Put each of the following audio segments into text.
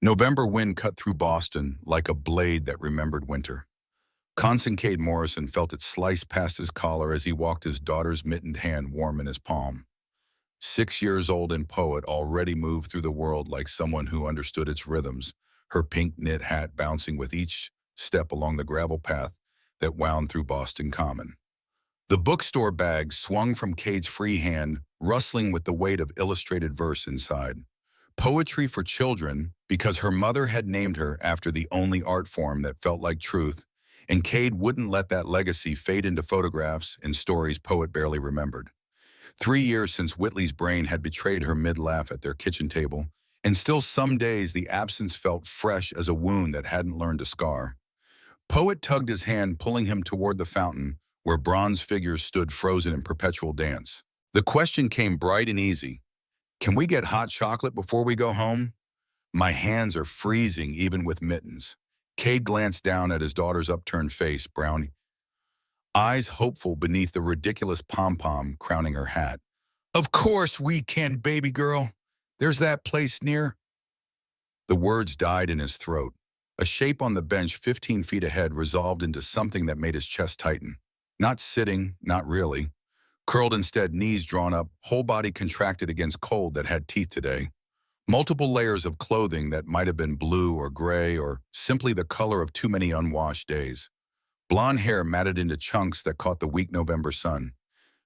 November wind cut through Boston like a blade that remembered winter. Constance Morrison felt it slice past his collar as he walked his daughter's mittened hand warm in his palm. 6 years old and poet already moved through the world like someone who understood its rhythms, her pink knit hat bouncing with each step along the gravel path that wound through Boston Common. The bookstore bag swung from Cade's free hand, rustling with the weight of illustrated verse inside. Poetry for children, because her mother had named her after the only art form that felt like truth, and Cade wouldn't let that legacy fade into photographs and stories poet barely remembered. 3 years since Whitley's brain had betrayed her mid-laugh at their kitchen table, and still some days the absence felt fresh as a wound that hadn't learned to scar. Poet tugged his hand, pulling him toward the fountain, where bronze figures stood frozen in perpetual dance. The question came bright and easy. Can we get hot chocolate before we go home? My hands are freezing even with mittens. Cade glanced down at his daughter's upturned face, brown eyes hopeful beneath the ridiculous pom-pom crowning her hat. Of course we can, baby girl. There's that place near. The words died in his throat. A shape on the bench 15 feet ahead resolved into something that made his chest tighten. Not sitting, not really. Curled instead, knees drawn up, whole body contracted against cold that had teeth today. Multiple layers of clothing that might have been blue or gray or simply the color of too many unwashed days. Blonde hair matted into chunks that caught the weak November sun.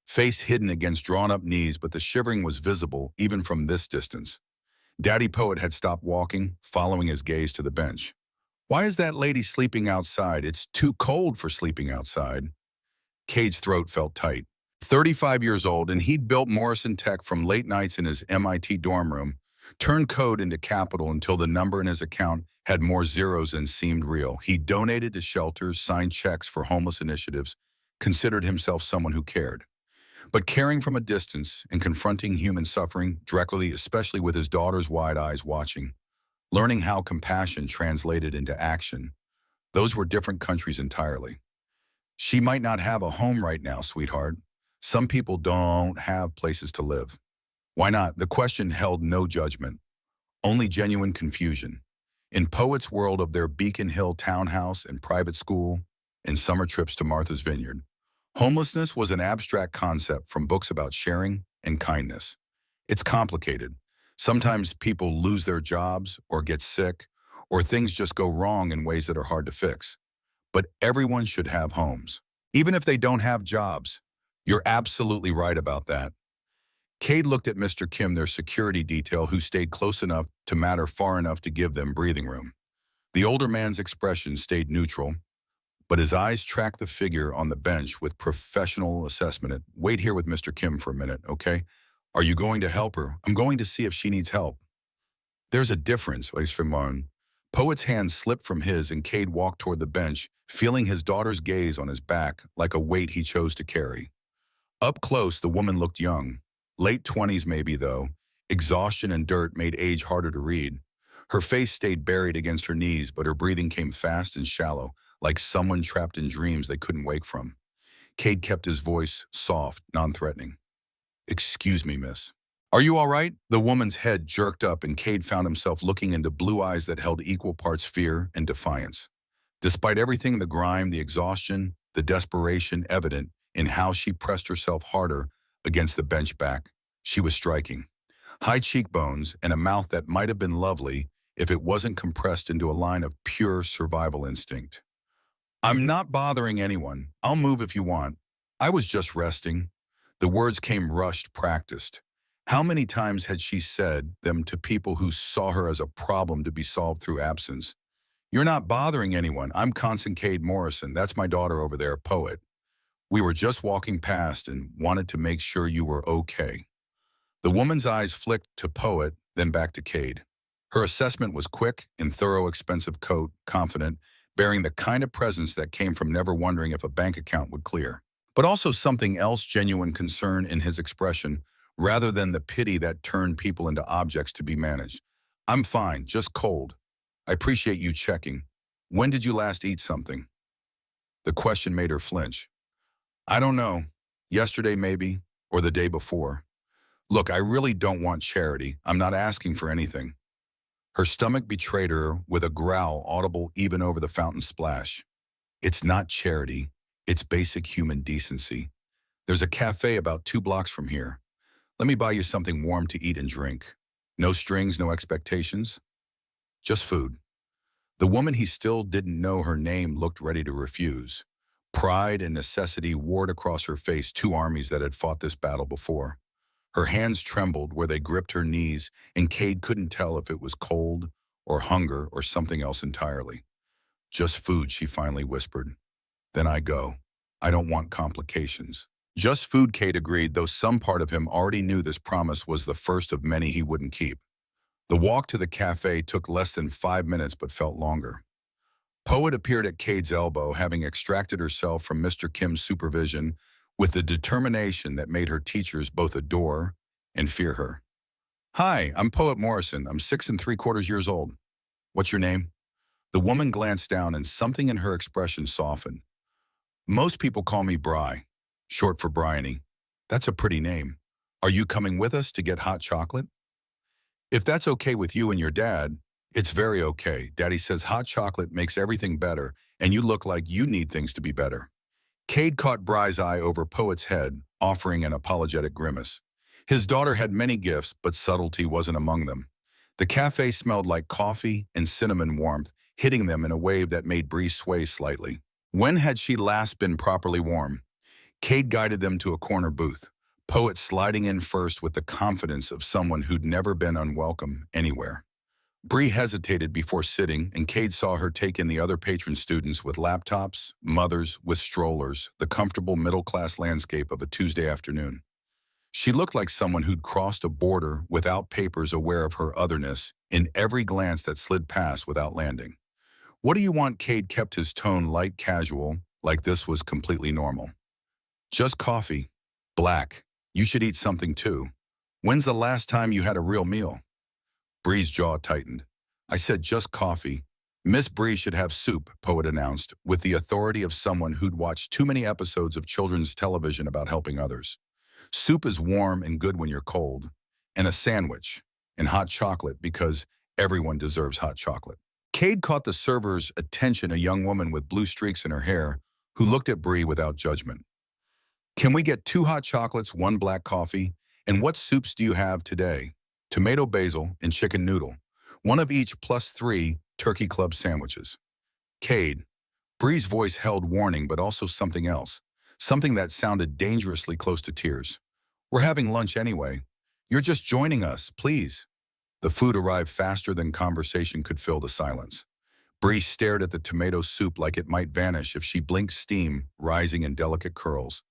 Face hidden against drawn-up knees, but the shivering was visible even from this distance. Daddy Poet had stopped walking, following his gaze to the bench. Why is that lady sleeping outside? It's too cold for sleeping outside. Cade's throat felt tight. 35 years old, and he'd built Morrison Tech from late nights in his MIT dorm room, turned code into capital until the number in his account had more zeros than seemed real. He donated to shelters, signed checks for homeless initiatives, considered himself someone who cared. But caring from a distance and confronting human suffering directly, especially with his daughter's wide eyes watching, learning how compassion translated into action, those were different countries entirely. She might not have a home right now, sweetheart. Some people don't have places to live. Why not? The question held no judgment, only genuine confusion. In Poet's world of their Beacon Hill townhouse and private school and summer trips to Martha's Vineyard, homelessness was an abstract concept from books about sharing and kindness. It's complicated. Sometimes people lose their jobs or get sick, or things just go wrong in ways that are hard to fix. But everyone should have homes, even if they don't have jobs. You're absolutely right about that. Cade looked at Mr. Kim, their security detail, who stayed close enough to matter far enough to give them breathing room. The older man's expression stayed neutral, but his eyes tracked the figure on the bench with professional assessment. Wait here with Mr. Kim for a minute, okay? Are you going to help her? I'm going to see if she needs help. There's a difference, Oisfimon. Poet's hand slipped from his and Cade walked toward the bench, feeling his daughter's gaze on his back like a weight he chose to carry. Up close, the woman looked young. Late 20s maybe, though. Exhaustion and dirt made age harder to read. Her face stayed buried against her knees, but her breathing came fast and shallow, like someone trapped in dreams they couldn't wake from. Cade kept his voice soft, non-threatening. Excuse me, miss. Are you all right? The woman's head jerked up and Cade found himself looking into blue eyes that held equal parts fear and defiance. Despite everything, the grime, the exhaustion, the desperation evident in how she pressed herself harder against the bench back, she was striking. High cheekbones and a mouth that might have been lovely if it wasn't compressed into a line of pure survival instinct. I'm not bothering anyone. I'll move if you want. I was just resting. The words came rushed, practiced. How many times had she said them to people who saw her as a problem to be solved through absence? You're not bothering anyone. I'm Constance Morrison. That's my daughter over there, Poet. We were just walking past and wanted to make sure you were okay. The woman's eyes flicked to Poet, then back to Cade. Her assessment was quick, in thorough, expensive coat, confident, bearing the kind of presence that came from never wondering if a bank account would clear. But also something else, genuine concern in his expression, rather than the pity that turned people into objects to be managed. I'm fine, just cold. I appreciate you checking. When did you last eat something? The question made her flinch. I don't know. Yesterday maybe, or the day before. Look, I really don't want charity. I'm not asking for anything. Her stomach betrayed her with a growl audible even over the fountain splash. It's not charity, it's basic human decency. There's a cafe about 2 blocks from here. Let me buy you something warm to eat and drink. No strings, no expectations, just food. The woman he still didn't know her name looked ready to refuse. Pride and necessity warred across her face, 2 armies that had fought this battle before. Her hands trembled where they gripped her knees, and Cade couldn't tell if it was cold or hunger or something else entirely. Just food, she finally whispered. Then I go. I don't want complications. Just food, Cade agreed, though some part of him already knew this promise was the first of many he wouldn't keep. The walk to the cafe took less than 5 minutes but felt longer. Poet appeared at Cade's elbow, having extracted herself from Mr. Kim's supervision with the determination that made her teachers both adore and fear her. Hi, I'm Poet Morrison. I'm 6 3/4 years old. What's your name? The woman glanced down and something in her expression softened. Most people call me Bry, short for Bryony. That's a pretty name. Are you coming with us to get hot chocolate? If that's okay with you and your dad, it's very okay. Daddy says hot chocolate makes everything better, and you look like you need things to be better. Cade caught Bry's eye over Poet's head, offering an apologetic grimace. His daughter had many gifts, but subtlety wasn't among them. The cafe smelled like coffee and cinnamon warmth, hitting them in a wave that made Bree sway slightly. When had she last been properly warm? Cade guided them to a corner booth, Poet sliding in first with the confidence of someone who'd never been unwelcome anywhere. Bree hesitated before sitting, and Cade saw her take in the other patron students with laptops, mothers with strollers, the comfortable middle-class landscape of a Tuesday afternoon. She looked like someone who'd crossed a border without papers, aware of her otherness in every glance that slid past without landing. What do you want? Cade kept his tone light casual, like this was completely normal. Just coffee. Black. You should eat something too. When's the last time you had a real meal? Bree's jaw tightened. I said just coffee. Miss Bree should have soup, Poet announced, with the authority of someone who'd watched too many episodes of children's television about helping others. Soup is warm and good when you're cold. And a sandwich. And hot chocolate, because everyone deserves hot chocolate. Cade caught the server's attention, a young woman with blue streaks in her hair, who looked at Bree without judgment. Can we get 2 hot chocolates, 1 black coffee? And what soups do you have today? Tomato basil and chicken noodle. 1 of each plus 3 turkey club sandwiches. Cade. Bree's voice held warning, but also something else. Something that sounded dangerously close to tears. We're having lunch anyway. You're just joining us, please. The food arrived faster than conversation could fill the silence. Bree stared at the tomato soup like it might vanish if she blinked, steam rising in delicate curls.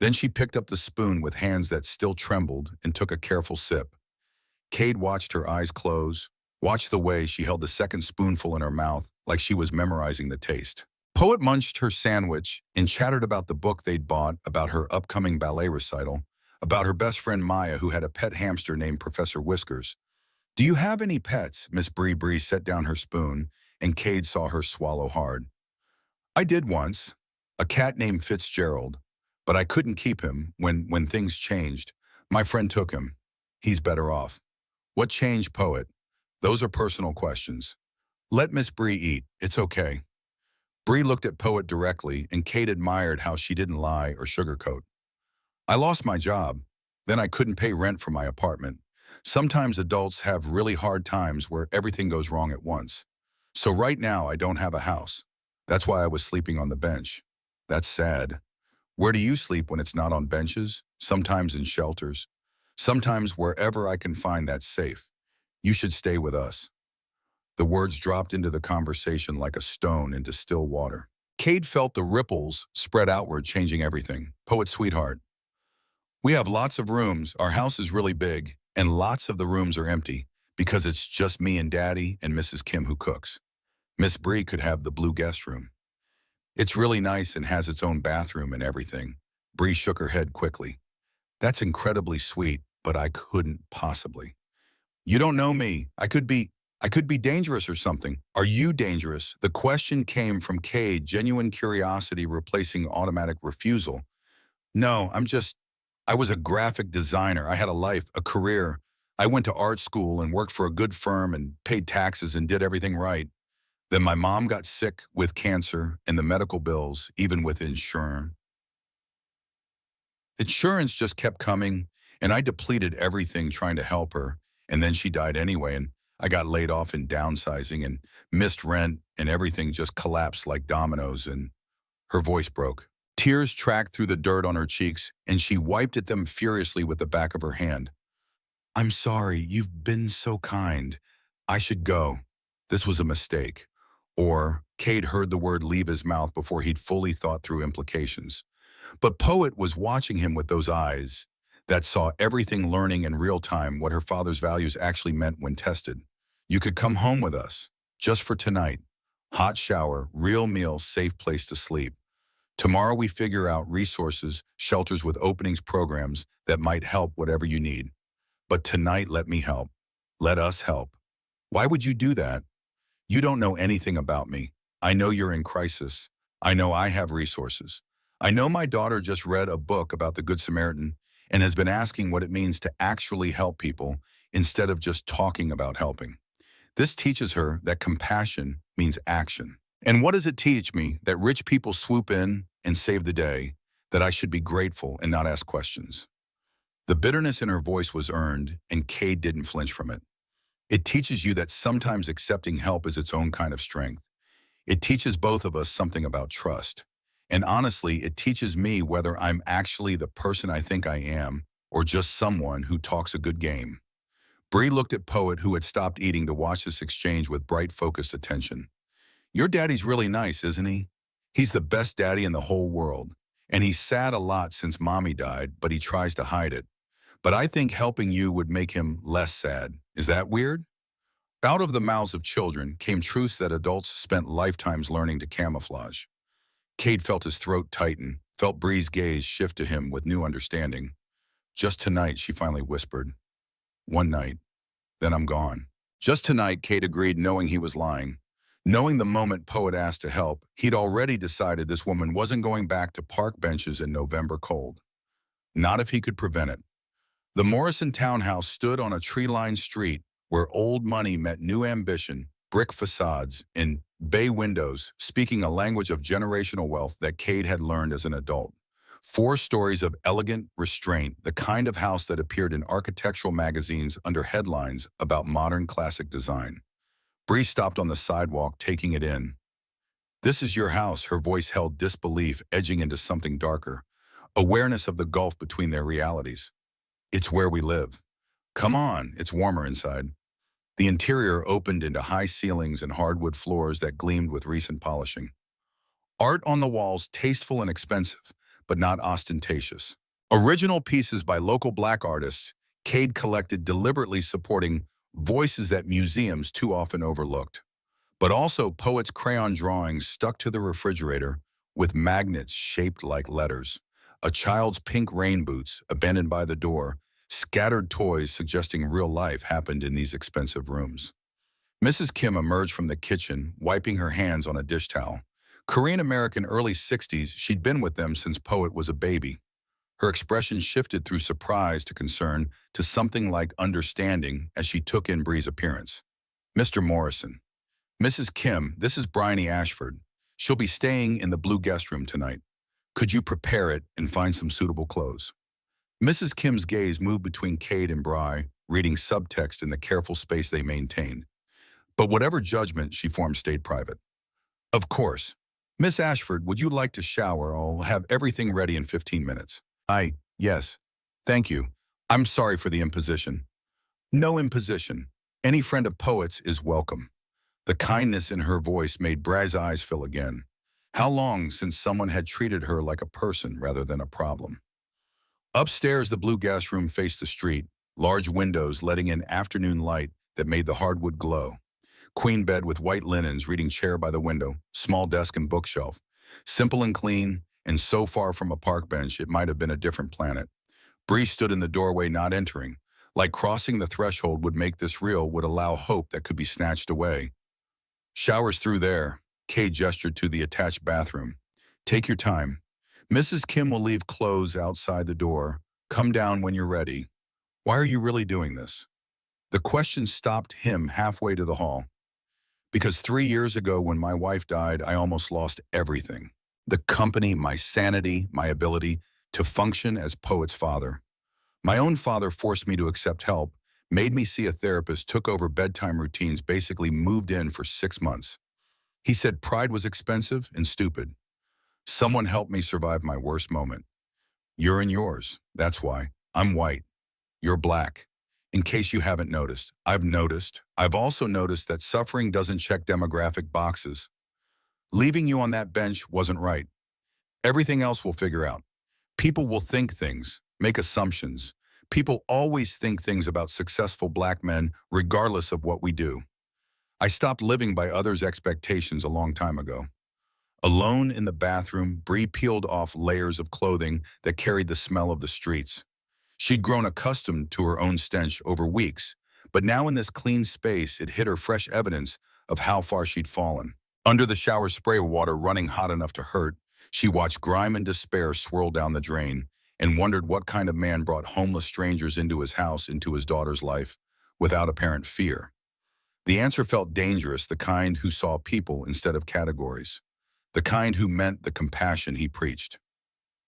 Then she picked up the spoon with hands that still trembled and took a careful sip. Cade watched her eyes close, watched the way she held the second spoonful in her mouth like she was memorizing the taste. Poet munched her sandwich and chattered about the book they'd bought, about her upcoming ballet recital, about her best friend Maya, who had a pet hamster named Professor Whiskers. Do you have any pets? Miss Bree set down her spoon, and Cade saw her swallow hard. I did once. A cat named Fitzgerald. But I couldn't keep him when things changed. My friend took him. He's better off. What changed, Poet? Those are personal questions. Let Miss Bree eat. It's okay. Bree looked at Poet directly, and Cade admired how she didn't lie or sugarcoat. I lost my job. Then I couldn't pay rent for my apartment. Sometimes adults have really hard times where everything goes wrong at once. So right now I don't have a house. That's why I was sleeping on the bench. That's sad. Where do you sleep when it's not on benches? Sometimes in shelters. Sometimes wherever I can find that's safe. You should stay with us. The words dropped into the conversation like a stone into still water. Cade felt the ripples spread outward, changing everything. Poet sweetheart. We have lots of rooms. Our house is really big, and lots of the rooms are empty because it's just me and Daddy and Mrs. Kim who cooks. Miss Bree could have the blue guest room. It's really nice and has its own bathroom and everything. Bree shook her head quickly. That's incredibly sweet, but I couldn't possibly. You don't know me. I could be dangerous or something. Are you dangerous? The question came from Cade, genuine curiosity replacing automatic refusal. No, I was a graphic designer. I had a life, a career. I went to art school and worked for a good firm and paid taxes and did everything right. Then my mom got sick with cancer and the medical bills, even with insurance. Insurance just kept coming, and I depleted everything trying to help her. And then she died anyway, and I got laid off in downsizing and missed rent, and everything just collapsed like dominoes, and her voice broke. Tears tracked through the dirt on her cheeks, and she wiped at them furiously with the back of her hand. I'm sorry, you've been so kind. I should go. This was a mistake. Or Cade heard the word leave his mouth before he'd fully thought through implications. But Poet was watching him with those eyes that saw everything, learning in real time what her father's values actually meant when tested. You could come home with us, just for tonight. Hot shower, real meal, safe place to sleep. Tomorrow we figure out resources, shelters with openings, programs that might help whatever you need. But tonight, let me help. Let us help. Why would you do that? You don't know anything about me. I know you're in crisis. I know I have resources. I know my daughter just read a book about the Good Samaritan and has been asking what it means to actually help people instead of just talking about helping. This teaches her that compassion means action. And what does it teach me? That rich people swoop in and save the day, that I should be grateful and not ask questions. The bitterness in her voice was earned, and Cade didn't flinch from it. It teaches you that sometimes accepting help is its own kind of strength. It teaches both of us something about trust. And honestly, it teaches me whether I'm actually the person I think I am or just someone who talks a good game. Bree looked at Poet, who had stopped eating, to watch this exchange with bright, focused attention. Your daddy's really nice, isn't he? He's the best daddy in the whole world. And he's sad a lot since mommy died, but he tries to hide it. But I think helping you would make him less sad. Is that weird? Out of the mouths of children came truths that adults spent lifetimes learning to camouflage. Cade felt his throat tighten, felt Bree's gaze shift to him with new understanding. Just tonight, she finally whispered. One night, then I'm gone. Just tonight, Cade agreed, knowing he was lying. Knowing the moment Poet asked to help, he'd already decided this woman wasn't going back to park benches in November cold. Not if he could prevent it. The Morrison townhouse stood on a tree-lined street where old money met new ambition, brick facades, and bay windows, speaking a language of generational wealth that Cade had learned as an adult. 4 stories of elegant restraint, the kind of house that appeared in architectural magazines under headlines about modern classic design. Bree stopped on the sidewalk, taking it in. This is your house, her voice held disbelief edging into something darker, awareness of the gulf between their realities. It's where we live. Come on, it's warmer inside. The interior opened into high ceilings and hardwood floors that gleamed with recent polishing. Art on the walls, tasteful and expensive, but not ostentatious. Original pieces by local Black artists, Cade collected, deliberately supporting voices that museums too often overlooked. But also Poet's crayon drawings stuck to the refrigerator with magnets shaped like letters. A child's pink rain boots, abandoned by the door, scattered toys suggesting real life happened in these expensive rooms. Mrs. Kim emerged from the kitchen, wiping her hands on a dish towel. Korean-American, early 60s, she'd been with them since Poet was a baby. Her expression shifted through surprise to concern to something like understanding as she took in Bree's appearance. Mr. Morrison. Mrs. Kim, this is Bryony Ashford. She'll be staying in the blue guest room tonight. Could you prepare it and find some suitable clothes? Mrs. Kim's gaze moved between Cade and Bry, reading subtext in the careful space they maintained. But whatever judgment she formed stayed private. Of course. Miss Ashford, would you like to shower? I'll have everything ready in 15 minutes. Yes. Thank you. I'm sorry for the imposition. No imposition. Any friend of Poet's is welcome. The kindness in her voice made Bry's eyes fill again. How long since someone had treated her like a person rather than a problem? Upstairs, the blue gas room faced the street, large windows letting in afternoon light that made the hardwood glow. Queen bed with white linens, reading chair by the window, small desk and bookshelf. Simple and clean, and so far from a park bench it might have been a different planet. Bree stood in the doorway, not entering. Like crossing the threshold would make this real, would allow hope that could be snatched away. Showers through there. Kay gestured to the attached bathroom. Take your time. Mrs. Kim will leave clothes outside the door. Come down when you're ready. Why are you really doing this? The question stopped him halfway to the hall. Because 3 years ago when my wife died, I almost lost everything. The company, my sanity, my ability to function as Poet's father. My own father forced me to accept help, made me see a therapist, took over bedtime routines, basically moved in for 6 months. He said pride was expensive and stupid. Someone helped me survive my worst moment. You're in yours. That's why. I'm white. You're black. In case you haven't noticed, I've noticed. I've also noticed that suffering doesn't check demographic boxes. Leaving you on that bench wasn't right. Everything else we'll figure out. People will think things, make assumptions. People always think things about successful black men, regardless of what we do. I stopped living by others' expectations a long time ago. Alone in the bathroom, Bree peeled off layers of clothing that carried the smell of the streets. She'd grown accustomed to her own stench over weeks, but now in this clean space, it hit her fresh evidence of how far she'd fallen. Under the shower spray water running hot enough to hurt, she watched grime and despair swirl down the drain and wondered what kind of man brought homeless strangers into his house, into his daughter's life, without apparent fear. The answer felt dangerous, the kind who saw people instead of categories, the kind who meant the compassion he preached.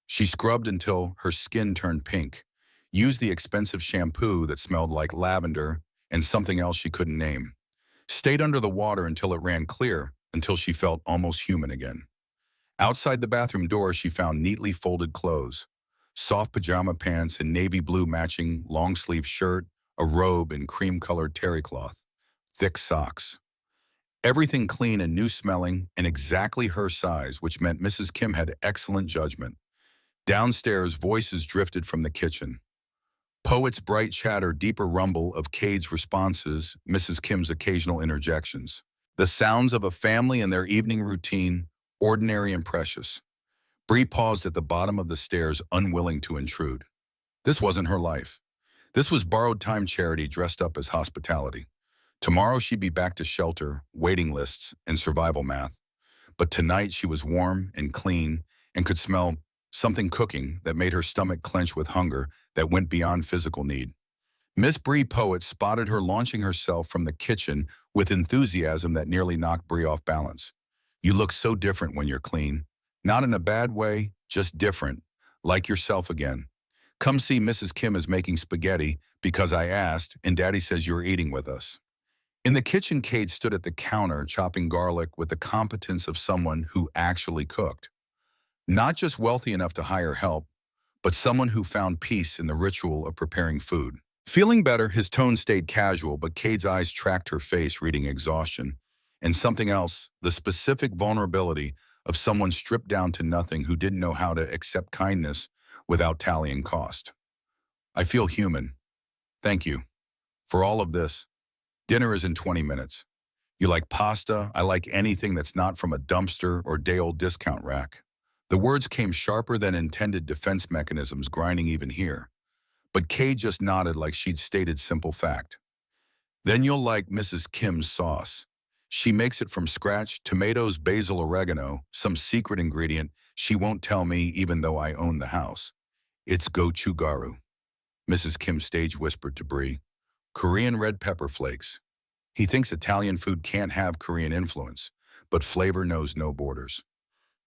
She scrubbed until her skin turned pink, used the expensive shampoo that smelled like lavender and something else she couldn't name, stayed under the water until it ran clear, until she felt almost human again. Outside the bathroom door, she found neatly folded clothes, soft pajama pants and navy blue matching long-sleeve shirt, a robe in cream-colored terry cloth, thick socks. Everything clean and new-smelling and exactly her size, which meant Mrs. Kim had excellent judgment. Downstairs, voices drifted from the kitchen. Poet's bright chatter, deeper rumble of Cade's responses, Mrs. Kim's occasional interjections. The sounds of a family and their evening routine, ordinary and precious. Bree paused at the bottom of the stairs, unwilling to intrude. This wasn't her life. This was borrowed time charity dressed up as hospitality. Tomorrow she'd be back to shelter, waiting lists, and survival math. But tonight she was warm and clean and could smell something cooking that made her stomach clench with hunger that went beyond physical need. Miss Bree Poet spotted her launching herself from the kitchen with enthusiasm that nearly knocked Bree off balance. You look so different when you're clean. Not in a bad way, just different. Like yourself again. Come see Mrs. Kim is making spaghetti because I asked and Daddy says you're eating with us. In the kitchen, Cade stood at the counter chopping garlic with the competence of someone who actually cooked. Not just wealthy enough to hire help, but someone who found peace in the ritual of preparing food. Feeling better, his tone stayed casual, but Cade's eyes tracked her face, reading exhaustion. And something else, the specific vulnerability of someone stripped down to nothing who didn't know how to accept kindness without tallying cost. I feel human. Thank you. For all of this, dinner is in 20 minutes. You like pasta? I like anything that's not from a dumpster or day-old discount rack. The words came sharper than intended defense mechanisms, grinding even here. But Kay just nodded like she'd stated simple fact. Then you'll like Mrs. Kim's sauce. She makes it from scratch, tomatoes, basil, oregano, some secret ingredient she won't tell me even though I own the house. It's gochugaru, Mrs. Kim stage whispered to Bree. Korean red pepper flakes. He thinks Italian food can't have Korean influence, but flavor knows no borders.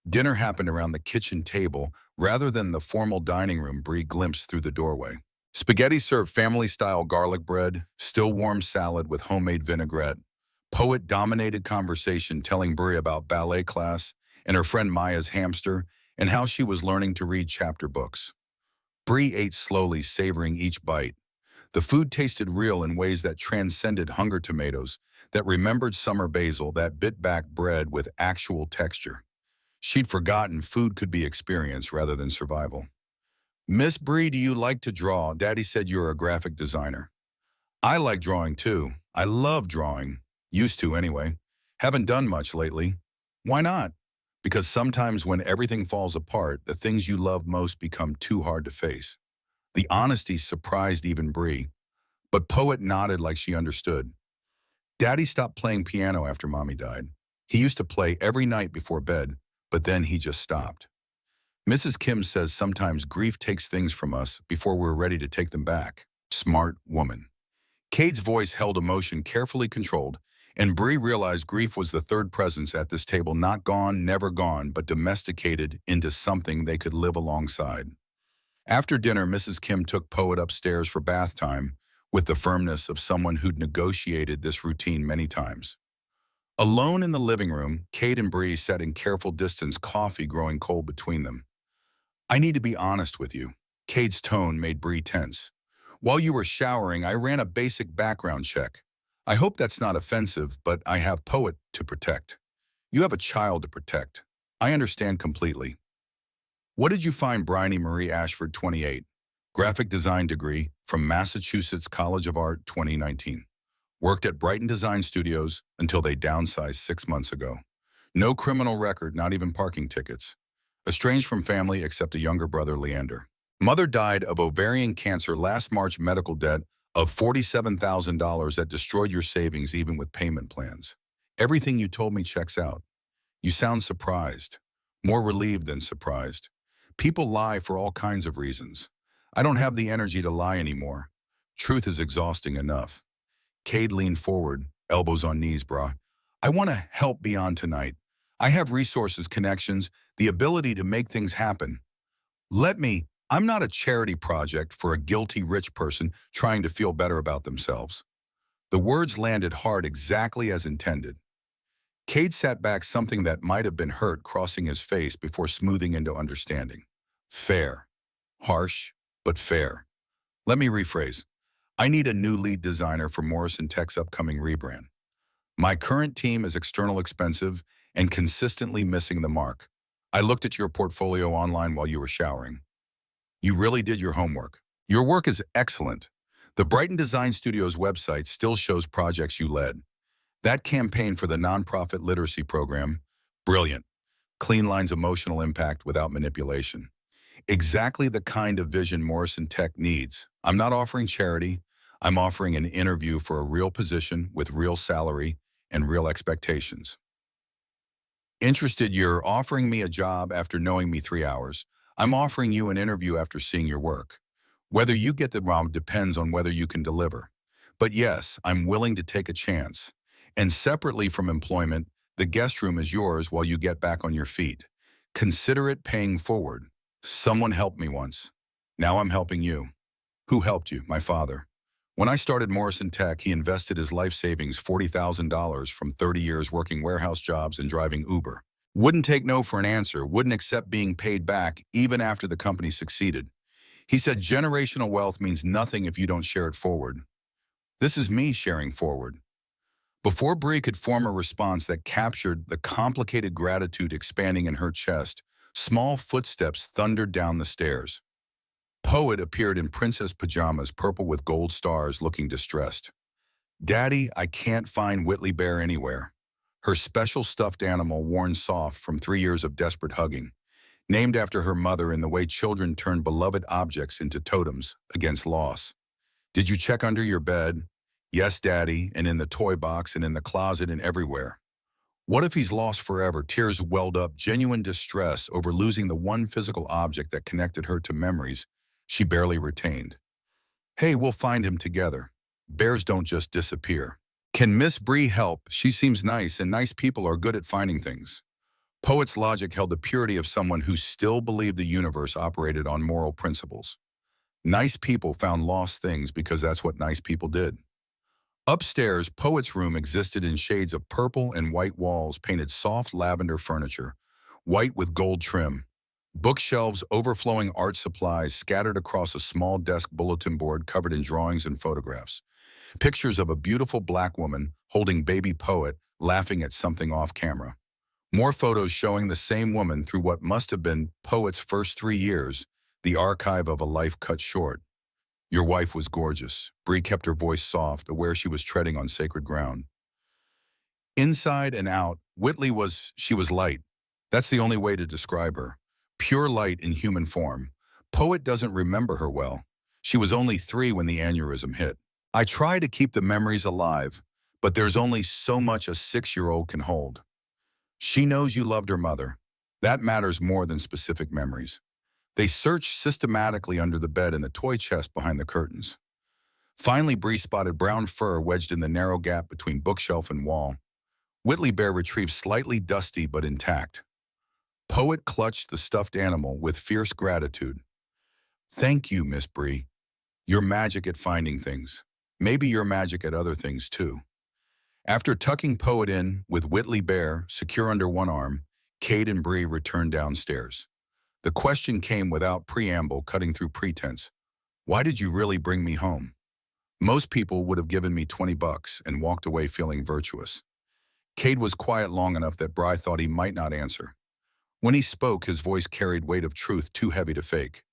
Dinner happened around the kitchen table rather than the formal dining room Bree glimpsed through the doorway. Spaghetti served family-style garlic bread, still warm salad with homemade vinaigrette. Poet dominated conversation, telling Bree about ballet class and her friend Maya's hamster and how she was learning to read chapter books. Bree ate slowly, savoring each bite. The food tasted real in ways that transcended hunger tomatoes, that remembered summer basil, that bit back bread with actual texture. She'd forgotten food could be experience rather than survival. Miss Bree, do you like to draw? Daddy said you're a graphic designer. I like drawing too. I love drawing. Used to anyway. Haven't done much lately. Why not? Because sometimes when everything falls apart, the things you love most become too hard to face. The honesty surprised even Bree, but Poet nodded like she understood. Daddy stopped playing piano after Mommy died. He used to play every night before bed, but then he just stopped. Mrs. Kim says sometimes grief takes things from us before we're ready to take them back. Smart woman. Cade's voice held emotion carefully controlled, and Bree realized grief was the third presence at this table, not gone, never gone, but domesticated into something they could live alongside. After dinner, Mrs. Kim took Poet upstairs for bath time, with the firmness of someone who'd negotiated this routine many times. Alone in the living room, Cade and Bree sat in careful distance, coffee growing cold between them. I need to be honest with you. Cade's tone made Bree tense. While you were showering, I ran a basic background check. I hope that's not offensive, but I have Poet to protect. You have a child to protect. I understand completely. What did you find? Bryony Marie Ashford, 28. Graphic design degree from Massachusetts College of Art, 2019. Worked at Brighton Design Studios until they downsized 6 months ago. No criminal record, not even parking tickets. Estranged from family except a younger brother, Leander. Mother died of ovarian cancer last March. Medical debt of $47,000 that destroyed your savings even with payment plans. Everything you told me checks out. You sound surprised. More relieved than surprised. People lie for all kinds of reasons. I don't have the energy to lie anymore. Truth is exhausting enough. Cade leaned forward, elbows on knees, brah. I want to help beyond tonight. I have resources, connections, the ability to make things happen. I'm not a charity project for a guilty rich person trying to feel better about themselves. The words landed hard, exactly as intended. Cade sat back, something that might have been hurt crossing his face before smoothing into understanding. Fair. Harsh, but fair. Let me rephrase. I need a new lead designer for Morrison Tech's upcoming rebrand. My current team is external, expensive, and consistently missing the mark. I looked at your portfolio online while you were showering. You really did your homework. Your work is excellent. The Brighton Design Studios website still shows projects you led. That campaign for the nonprofit literacy program, brilliant. Clean lines, emotional impact without manipulation. Exactly the kind of vision Morrison Tech needs. I'm not offering charity. I'm offering an interview for a real position with real salary and real expectations. Interested? You're offering me a job after knowing me 3 hours. I'm offering you an interview after seeing your work. Whether you get the job depends on whether you can deliver. But yes, I'm willing to take a chance. And separately from employment, the guest room is yours while you get back on your feet. Consider it paying forward. Someone helped me once. Now I'm helping you. Who helped you? My father. When I started Morrison Tech, he invested his life savings, $40,000 from 30 years working warehouse jobs and driving Uber. Wouldn't take no for an answer, wouldn't accept being paid back even after the company succeeded. He said generational wealth means nothing if you don't share it forward. This is me sharing forward. Before Bree could form a response that captured the complicated gratitude expanding in her chest, small footsteps thundered down the stairs. Poet appeared in princess pajamas, purple with gold stars, looking distressed. Daddy, I can't find Whitley Bear anywhere. Her special stuffed animal worn soft from 3 years of desperate hugging, named after her mother in the way children turn beloved objects into totems against loss. Did you check under your bed? Yes, Daddy, and in the toy box and in the closet and everywhere. What if he's lost forever? Tears welled up, genuine distress over losing the one physical object that connected her to memories she barely retained. Hey, we'll find him together. Bears don't just disappear. Can Miss Bree help? She seems nice, and nice people are good at finding things. Poet's logic held the purity of someone who still believed the universe operated on moral principles. Nice people found lost things because that's what nice people did. Upstairs, Poet's room existed in shades of purple and white walls, painted soft lavender furniture, white with gold trim. Bookshelves overflowing art supplies scattered across a small desk bulletin board covered in drawings and photographs. Pictures of a beautiful black woman holding baby Poet, laughing at something off camera. More photos showing the same woman through what must have been Poet's first 3 years, the archive of a life cut short. Your wife was gorgeous. Bree kept her voice soft, aware she was treading on sacred ground. Inside and out, she was light. That's the only way to describe her. Pure light in human form. Poet doesn't remember her well. She was only 3 when the aneurysm hit. I try to keep the memories alive, but there's only so much a 6-year-old can hold. She knows you loved her mother. That matters more than specific memories. They searched systematically under the bed and the toy chest behind the curtains. Finally, Bree spotted brown fur wedged in the narrow gap between bookshelf and wall. Whitley Bear retrieved slightly dusty but intact. Poet clutched the stuffed animal with fierce gratitude. Thank you, Miss Bree. You're magic at finding things. Maybe you're magic at other things, too. After tucking Poet in with Whitley Bear secure under one arm, Kate and Bree returned downstairs. The question came without preamble, cutting through pretense. Why did you really bring me home? Most people would have given me $20 and walked away feeling virtuous. Kate was quiet long enough that Bree thought he might not answer. When he spoke, his voice carried weight of truth too heavy to fake.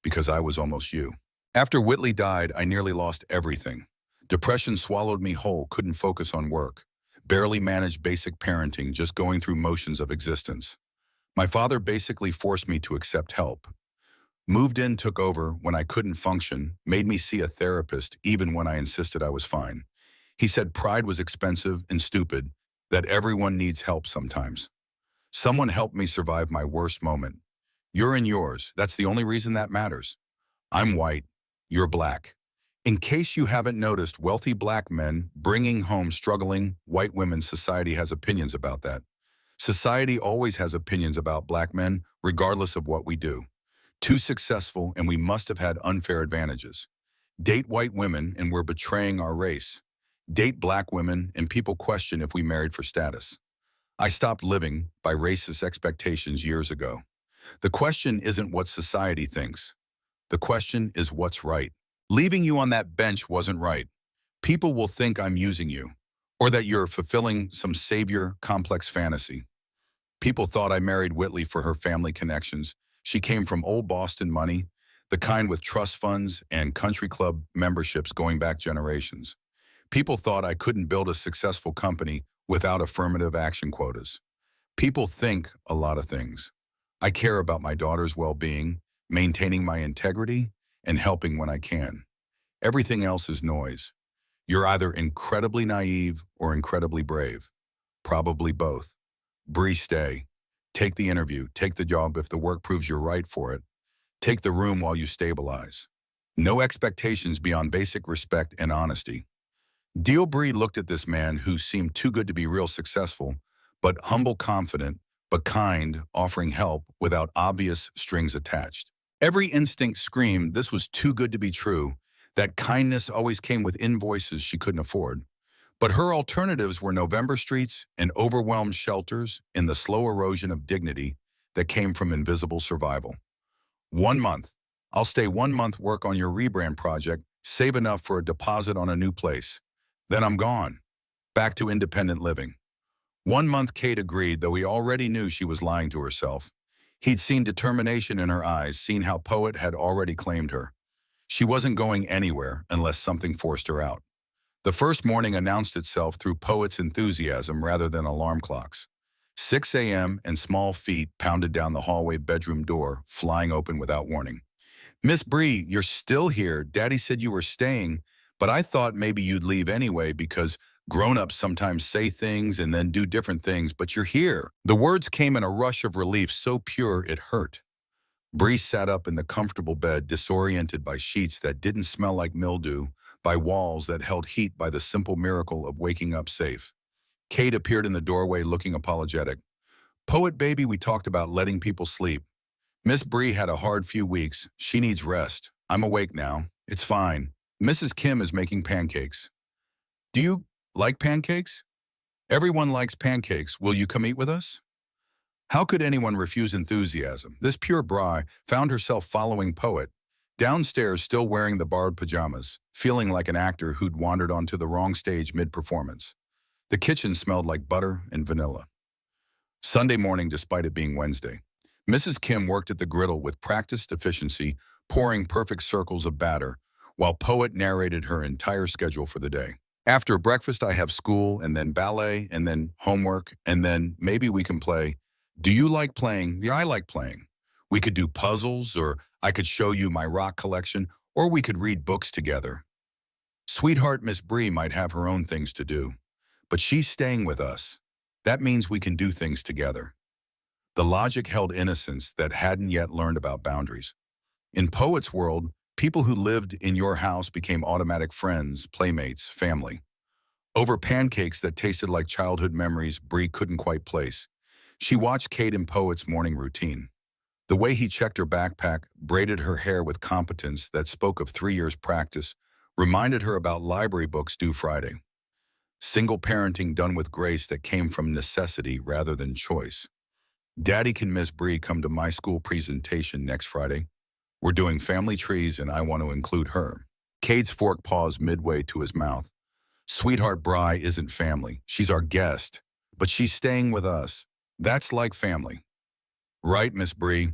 Because I was almost you. After Whitley died, I nearly lost everything. Depression swallowed me whole, couldn't focus on work. Barely managed basic parenting, just going through motions of existence. My father basically forced me to accept help. Moved in, took over when I couldn't function, made me see a therapist even when I insisted I was fine. He said pride was expensive and stupid, that everyone needs help sometimes. Someone helped me survive my worst moment. You're in yours. That's the only reason that matters. I'm white. You're black. In case you haven't noticed, wealthy black men bringing home struggling white women, society has opinions about that. Society always has opinions about black men, regardless of what we do. Too successful, and we must have had unfair advantages. Date white women, and we're betraying our race. Date black women, and people question if we married for status. I stopped living by racist expectations years ago. The question isn't what society thinks. The question is what's right. Leaving you on that bench wasn't right. People will think I'm using you, or that you're fulfilling some savior complex fantasy. People thought I married Whitley for her family connections. She came from old Boston money, the kind with trust funds and country club memberships going back generations. People thought I couldn't build a successful company without affirmative action quotas. People think a lot of things. I care about my daughter's well-being, maintaining my integrity, and helping when I can. Everything else is noise. You're either incredibly naive or incredibly brave. Probably both. Bree, stay. Take the interview. Take the job if the work proves you're right for it. Take the room while you stabilize. No expectations beyond basic respect and honesty. Deal. Bree looked at this man who seemed too good to be real successful, but humble, confident, but kind, offering help without obvious strings attached. Every instinct screamed this was too good to be true, that kindness always came with invoices she couldn't afford. But her alternatives were November streets and overwhelmed shelters in the slow erosion of dignity that came from invisible survival. 1 month. I'll stay 1 month, work on your rebrand project, save enough for a deposit on a new place. Then I'm gone. Back to independent living. 1 month. Kate agreed, though he already knew she was lying to herself. He'd seen determination in her eyes, seen how Poet had already claimed her. She wasn't going anywhere unless something forced her out. The first morning announced itself through Poet's enthusiasm rather than alarm clocks. 6 a.m. and small feet pounded down the hallway bedroom door, flying open without warning. Miss Bree, you're still here. Daddy said you were staying, but I thought maybe you'd leave anyway because grown-ups sometimes say things and then do different things, but you're here. The words came in a rush of relief so pure it hurt. Bree sat up in the comfortable bed, disoriented by sheets that didn't smell like mildew, by walls that held heat, by the simple miracle of waking up safe. Kate appeared in the doorway looking apologetic. Poet baby, we talked about letting people sleep. Miss Bree had a hard few weeks. She needs rest. I'm awake now. It's fine. Mrs. Kim is making pancakes. Do you like pancakes? Everyone likes pancakes. Will you come eat with us? How could anyone refuse enthusiasm? This pure Bride found herself following Poet, downstairs still wearing the borrowed pajamas, feeling like an actor who'd wandered onto the wrong stage mid-performance. The kitchen smelled like butter and vanilla. Sunday morning, despite it being Wednesday, Mrs. Kim worked at the griddle with practiced efficiency, pouring perfect circles of batter, while Poet narrated her entire schedule for the day. After breakfast, I have school, and then ballet, and then homework, and then maybe we can play. Do you like playing? Yeah, I like playing. We could do puzzles, or I could show you my rock collection, or we could read books together. Sweetheart, Miss Bree might have her own things to do, but she's staying with us. That means we can do things together. The logic held innocence that hadn't yet learned about boundaries. In Poet's world, People who lived in your house became automatic friends, playmates, family. Over pancakes that tasted like childhood memories Bree couldn't quite place. She watched Kate and Poet's morning routine. The way he checked her backpack, braided her hair with competence that spoke of 3 years' practice, reminded her about library books due Friday. Single parenting done with grace that came from necessity rather than choice. Daddy, can Miss Bree come to my school presentation next Friday? We're doing family trees and I want to include her. Kate's fork paused midway to his mouth. Sweetheart, Bri isn't family. She's our guest. But she's staying with us. That's like family. Right, Miss Bree?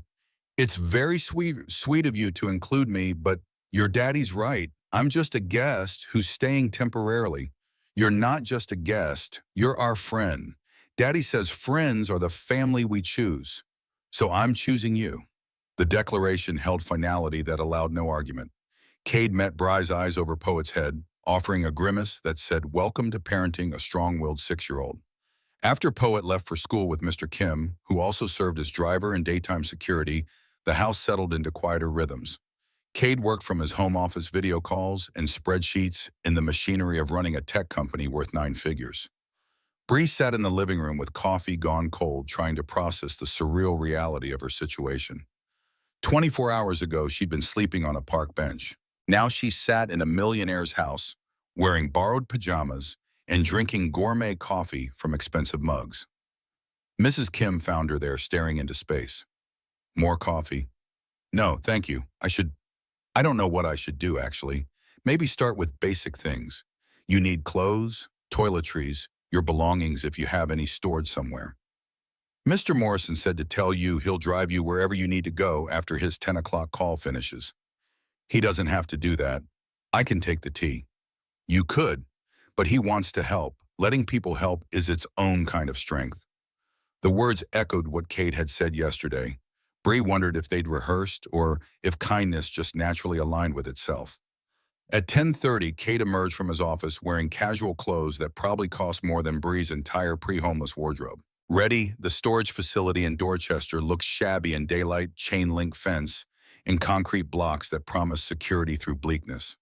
It's very sweet of you to include me, but your daddy's right. I'm just a guest who's staying temporarily. You're not just a guest. You're our friend. Daddy says friends are the family we choose. So I'm choosing you. The declaration held finality that allowed no argument. Cade met Bri's eyes over Poet's head, offering a grimace that said, "Welcome to parenting a strong-willed 6-year-old." After Poet left for school with Mr. Kim, who also served as driver and daytime security, the house settled into quieter rhythms. Cade worked from his home office, video calls and spreadsheets in the machinery of running a tech company worth 9 figures. Bree sat in the living room with coffee gone cold, trying to process the surreal reality of her situation. 24 hours ago, she'd been sleeping on a park bench. Now she sat in a millionaire's house, wearing borrowed pajamas and drinking gourmet coffee from expensive mugs. Mrs. Kim found her there staring into space. More coffee? No, thank you. I don't know what I should do, actually. Maybe start with basic things. You need clothes, toiletries, your belongings if you have any stored somewhere. Mr. Morrison said to tell you he'll drive you wherever you need to go after his 10 o'clock call finishes. He doesn't have to do that. I can take the tea. You could, but he wants to help. Letting people help is its own kind of strength. The words echoed what Kate had said yesterday. Bree wondered if they'd rehearsed or if kindness just naturally aligned with itself. At 10:30, Kate emerged from his office wearing casual clothes that probably cost more than Bree's entire pre-homeless wardrobe. Ready, the storage facility in Dorchester looked shabby in daylight, chain-link fence, and concrete blocks that promised security through bleakness.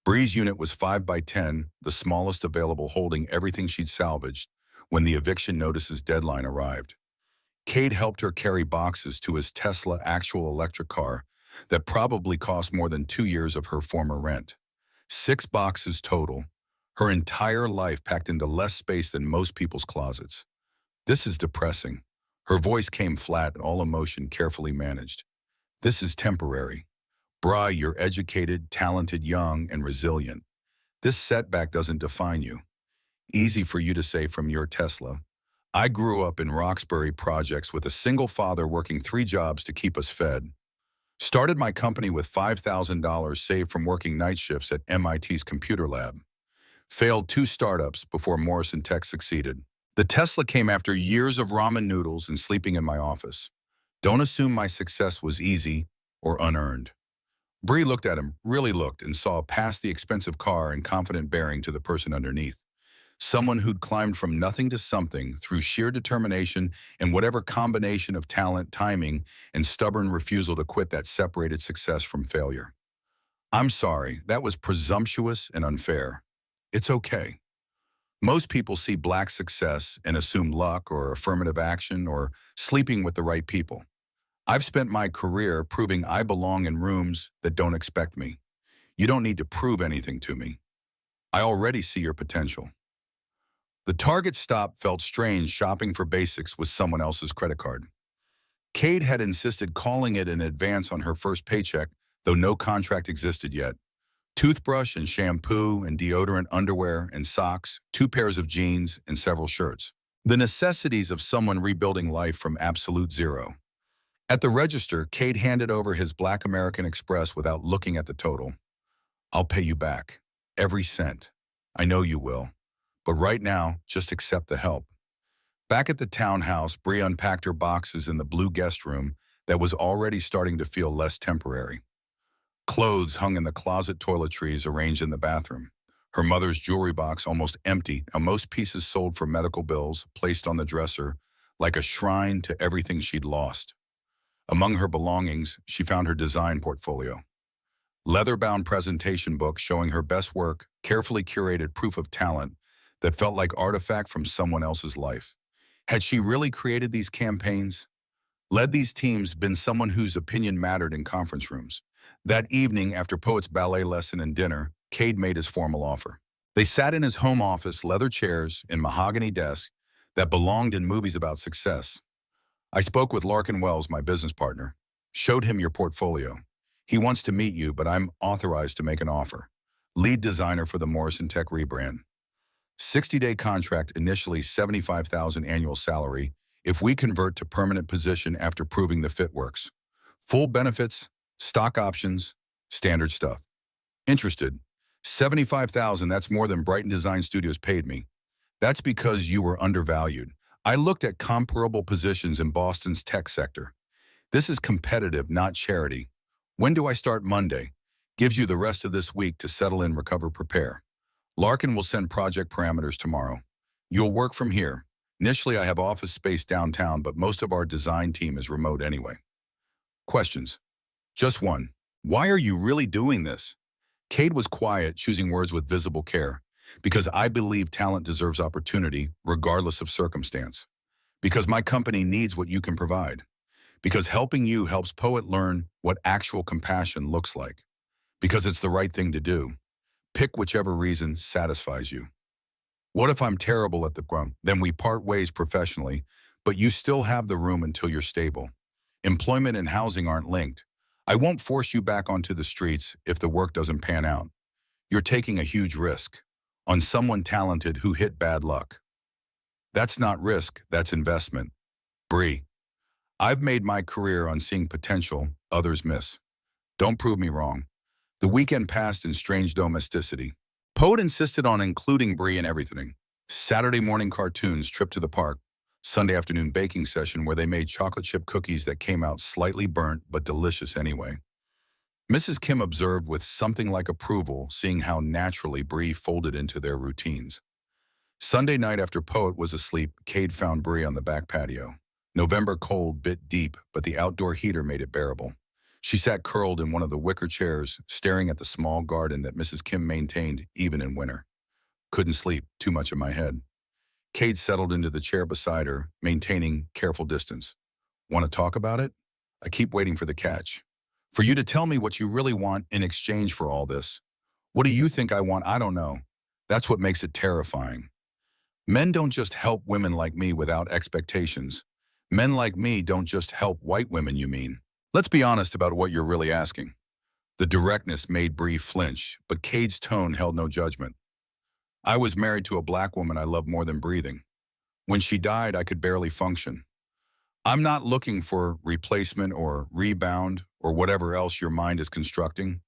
Bree's unit was 5 by 10, the smallest available, holding everything she'd salvaged when the eviction notice's deadline arrived. Cade helped her carry boxes to his Tesla actual electric car that probably cost more than 2 years of her former rent. 6 boxes total, her entire life packed into less space than most people's closets. This is depressing. Her voice came flat, all emotion carefully managed. This is temporary. Bri, you're educated, talented, young, and resilient. This setback doesn't define you. Easy for you to say from your Tesla. I grew up in Roxbury projects with a single father working 3 jobs to keep us fed. Started my company with $5,000 saved from working night shifts at MIT's computer lab. Failed 2 startups before Morrison Tech succeeded. The Tesla came after years of ramen noodles and sleeping in my office. Don't assume my success was easy or unearned. Bree looked at him, really looked, and saw past the expensive car and confident bearing to the person underneath. Someone who'd climbed from nothing to something through sheer determination and whatever combination of talent, timing, and stubborn refusal to quit that separated success from failure. I'm sorry, that was presumptuous and unfair. It's okay. Most people see Black success and assume luck or affirmative action or sleeping with the right people. I've spent my career proving I belong in rooms that don't expect me. You don't need to prove anything to me. I already see your potential. The Target stop felt strange shopping for basics with someone else's credit card. Kate had insisted calling it in advance on her first paycheck, though no contract existed yet. Toothbrush and shampoo and deodorant, underwear and socks, 2 pairs of jeans and several shirts. The necessities of someone rebuilding life from absolute zero. At the register, Kate handed over his Black American Express without looking at the total. I'll pay you back. Every cent. I know you will. But right now, just accept the help. Back at the townhouse, Bree unpacked her boxes in the blue guest room that was already starting to feel less temporary. Clothes hung in the closet, toiletries arranged in the bathroom. Her mother's jewelry box almost empty, and most pieces sold for medical bills placed on the dresser like a shrine to everything she'd lost. Among her belongings, she found her design portfolio. Leather-bound presentation book showing her best work, carefully curated proof of talent that felt like artifact from someone else's life. Had she really created these campaigns? Led these teams, been someone whose opinion mattered in conference rooms? That evening, after Poet's ballet lesson and dinner, Cade made his formal offer. They sat in his home office, leather chairs and mahogany desk that belonged in movies about success. I spoke with Larkin Wells, my business partner. Showed him your portfolio. He wants to meet you, but I'm authorized to make an offer. Lead designer for the Morrison Tech rebrand. 60-day contract, initially $75,000 annual salary. If we convert to permanent position after proving the fit works. Full benefits, stock options, standard stuff. Interested? $75,000, that's more than Brighton Design Studios paid me. That's because you were undervalued. I looked at comparable positions in Boston's tech sector. This is competitive, not charity. When do I start? Monday. Gives you the rest of this week to settle in, recover, prepare. Larkin will send project parameters tomorrow. You'll work from here. Initially, I have office space downtown, but most of our design team is remote anyway. Questions? Just one. Why are you really doing this? Cade was quiet, choosing words with visible care. Because I believe talent deserves opportunity, regardless of circumstance. Because my company needs what you can provide. Because helping you helps Poet learn what actual compassion looks like. Because it's the right thing to do. Pick whichever reason satisfies you. What if I'm terrible at the ground? Then we part ways professionally, but you still have the room until you're stable. Employment and housing aren't linked. I won't force you back onto the streets if the work doesn't pan out. You're taking a huge risk on someone talented who hit bad luck. That's not risk, that's investment. Bree, I've made my career on seeing potential others miss. Don't prove me wrong. The weekend passed in strange domesticity. Poet insisted on including Bree in everything. Saturday morning cartoons, trip to the park. Sunday afternoon baking session where they made chocolate chip cookies that came out slightly burnt but delicious anyway. Mrs. Kim observed with something like approval, seeing how naturally Bree folded into their routines. Sunday night after Poet was asleep, Cade found Bree on the back patio. November cold bit deep, but the outdoor heater made it bearable. She sat curled in one of the wicker chairs, staring at the small garden that Mrs. Kim maintained even in winter. Couldn't sleep, too much in my head. Cade settled into the chair beside her, maintaining careful distance. Want to talk about it? I keep waiting for the catch. For you to tell me what you really want in exchange for all this. What do you think I want? I don't know. That's what makes it terrifying. Men don't just help women like me without expectations. Men like me don't just help white women, you mean. Let's be honest about what you're really asking. The directness made Bree flinch, but Cade's tone held no judgment. I was married to a black woman I loved more than breathing. When she died, I could barely function. I'm not looking for replacement or rebound or whatever else your mind is constructing.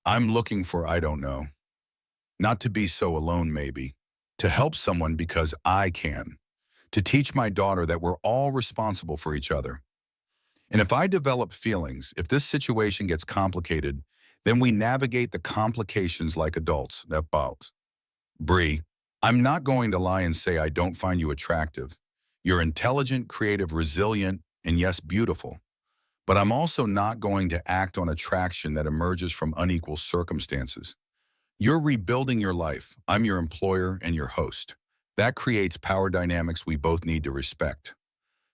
I'm looking for I don't know. Not to be so alone, maybe. To help someone because I can. To teach my daughter that we're all responsible for each other. And if I develop feelings, if this situation gets complicated, then we navigate the complications like adults. About. Bree, I'm not going to lie and say I don't find you attractive. You're intelligent, creative, resilient, and yes, beautiful. But I'm also not going to act on attraction that emerges from unequal circumstances. You're rebuilding your life. I'm your employer and your host. That creates power dynamics we both need to respect.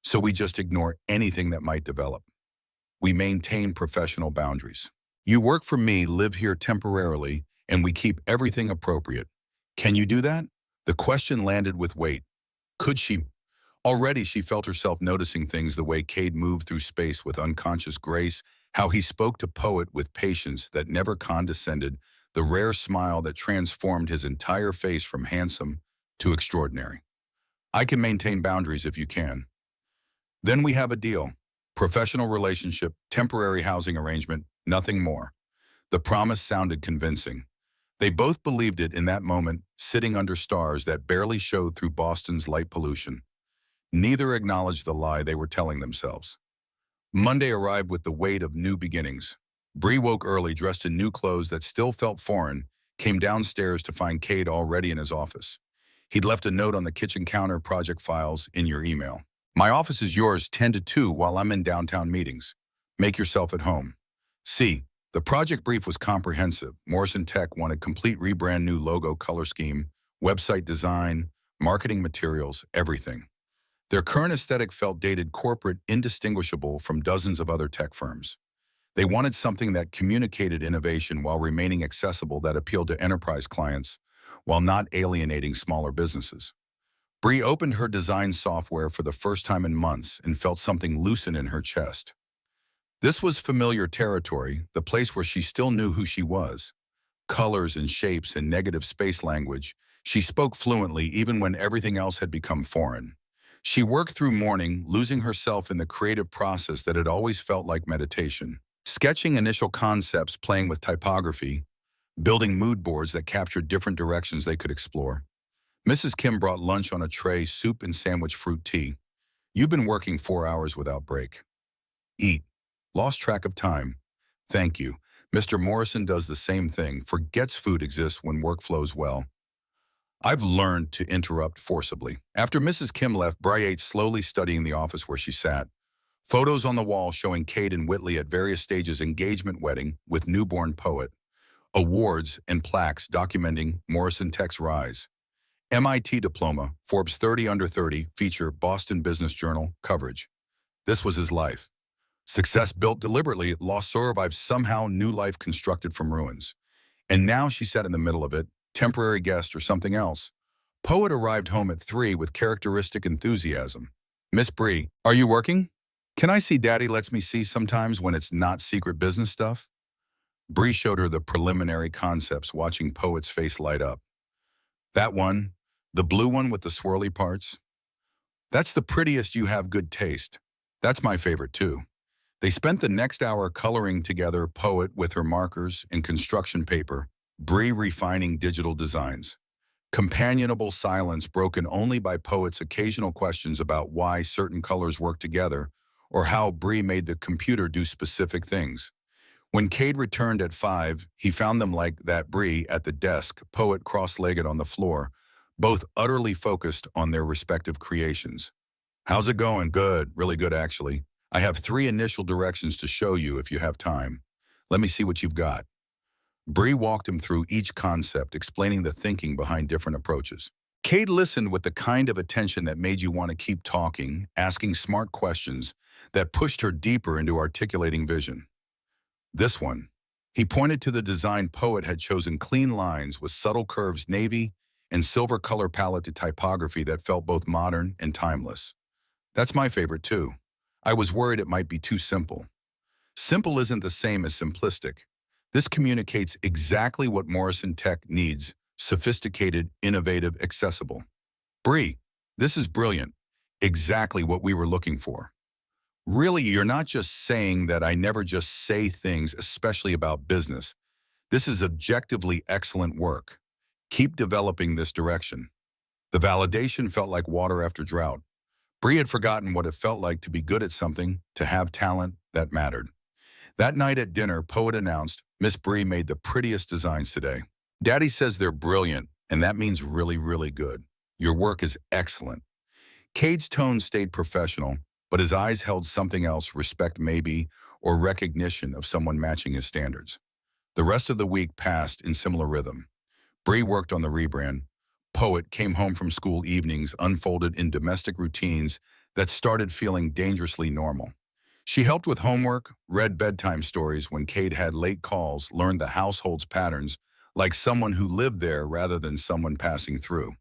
So we just ignore anything that might develop. We maintain professional boundaries. You work for me, live here temporarily, and we keep everything appropriate. Can you do that? The question landed with weight. Could she? Already she felt herself noticing things, the way Cade moved through space with unconscious grace, how he spoke to Poet with patience that never condescended, the rare smile that transformed his entire face from handsome to extraordinary. I can maintain boundaries if you can. Then we have a deal. Professional relationship, temporary housing arrangement, nothing more. The promise sounded convincing. They both believed it in that moment, sitting under stars that barely showed through Boston's light pollution. Neither acknowledged the lie they were telling themselves. Monday arrived with the weight of new beginnings. Bree woke early, dressed in new clothes that still felt foreign, came downstairs to find Cade already in his office. He'd left a note on the kitchen counter, project files in your email. My office is yours 10 to 2 while I'm in downtown meetings. Make yourself at home. See, The project brief was comprehensive. Morrison Tech wanted complete rebrand, new logo, color scheme, website design, marketing materials, everything. Their current aesthetic felt dated, corporate, indistinguishable from dozens of other tech firms. They wanted something that communicated innovation while remaining accessible, that appealed to enterprise clients while not alienating smaller businesses. Bree opened her design software for the first time in months and felt something loosen in her chest. This was familiar territory, the place where she still knew who she was. Colors and shapes and negative space language. She spoke fluently even when everything else had become foreign. She worked through morning, losing herself in the creative process that had always felt like meditation. Sketching initial concepts, playing with typography, building mood boards that captured different directions they could explore. Mrs. Kim brought lunch on a tray, soup and sandwich, fruit tea. You've been working 4 hours without break. Eat. Lost track of time. Thank you. Mr. Morrison does the same thing, forgets food exists when work flows well. I've learned to interrupt forcibly. After Mrs. Kim left, Bri ate slowly, studying the office where she sat. Photos on the wall showing Kate and Whitley at various stages: engagement, wedding, with newborn poet. Awards and plaques documenting Morrison Tech's rise. MIT diploma, Forbes 30 under 30, feature, Boston Business Journal, coverage. This was his life. Success built deliberately, lost survived, somehow new life constructed from ruins. And now she sat in the middle of it, temporary guest or something else. Poet arrived home at 3 with characteristic enthusiasm. Miss Bree, are you working? Can I see Daddy lets me see sometimes when it's not secret business stuff? Bree showed her the preliminary concepts, watching Poet's face light up. That one, the blue one with the swirly parts? That's the prettiest. You have good taste. That's my favorite too. They spent the next hour coloring together, Poet with her markers and construction paper, Bree refining digital designs. Companionable silence broken only by Poet's occasional questions about why certain colors work together or how Bree made the computer do specific things. When Cade returned at 5, he found them like that, Bree at the desk, Poet cross-legged on the floor, both utterly focused on their respective creations. How's it going? Good, really good actually. I have 3 initial directions to show you if you have time. Let me see what you've got. Bree walked him through each concept, explaining the thinking behind different approaches. Cade listened with the kind of attention that made you want to keep talking, asking smart questions that pushed her deeper into articulating vision. This one. He pointed to the design. Poet had chosen clean lines with subtle curves, navy and silver color palette to typography that felt both modern and timeless. That's my favorite too. I was worried it might be too simple. Simple isn't the same as simplistic. This communicates exactly what Morrison Tech needs: sophisticated, innovative, accessible. Bree, this is brilliant. Exactly what we were looking for. Really, you're not just saying that. I never just say things, especially about business. This is objectively excellent work. Keep developing this direction. The validation felt like water after drought. Bree had forgotten what it felt like to be good at something, to have talent that mattered. That night at dinner, Poet announced, Miss Bree made the prettiest designs today. Daddy says they're brilliant, and that means really, really good. Your work is excellent. Cade's tone stayed professional, but his eyes held something else: respect maybe, or recognition of someone matching his standards. The rest of the week passed in similar rhythm. Bree worked on the rebrand. Poet came home from school evenings unfolded in domestic routines that started feeling dangerously normal. She helped with homework, read bedtime stories when Cade had late calls, learned the household's patterns like someone who lived there rather than someone passing through.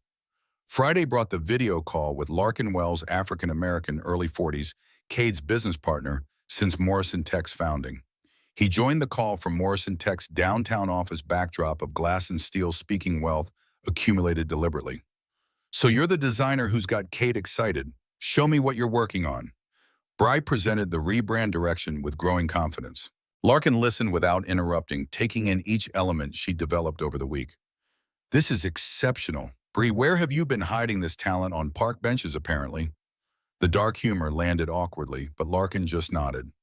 Friday brought the video call with Larkin Wells, African-American, early 40s, Cade's business partner since Morrison Tech's founding. He joined the call from Morrison Tech's downtown office, backdrop of glass and steel, speaking wealth accumulated deliberately. So you're the designer who's got Cade excited. Show me what you're working on. Bri presented the rebrand direction with growing confidence. Larkin listened without interrupting, taking in each element she developed over the week. This is exceptional. Bree, where have you been hiding this talent? On park benches, apparently. The dark humor landed awkwardly, but Larkin just nodded.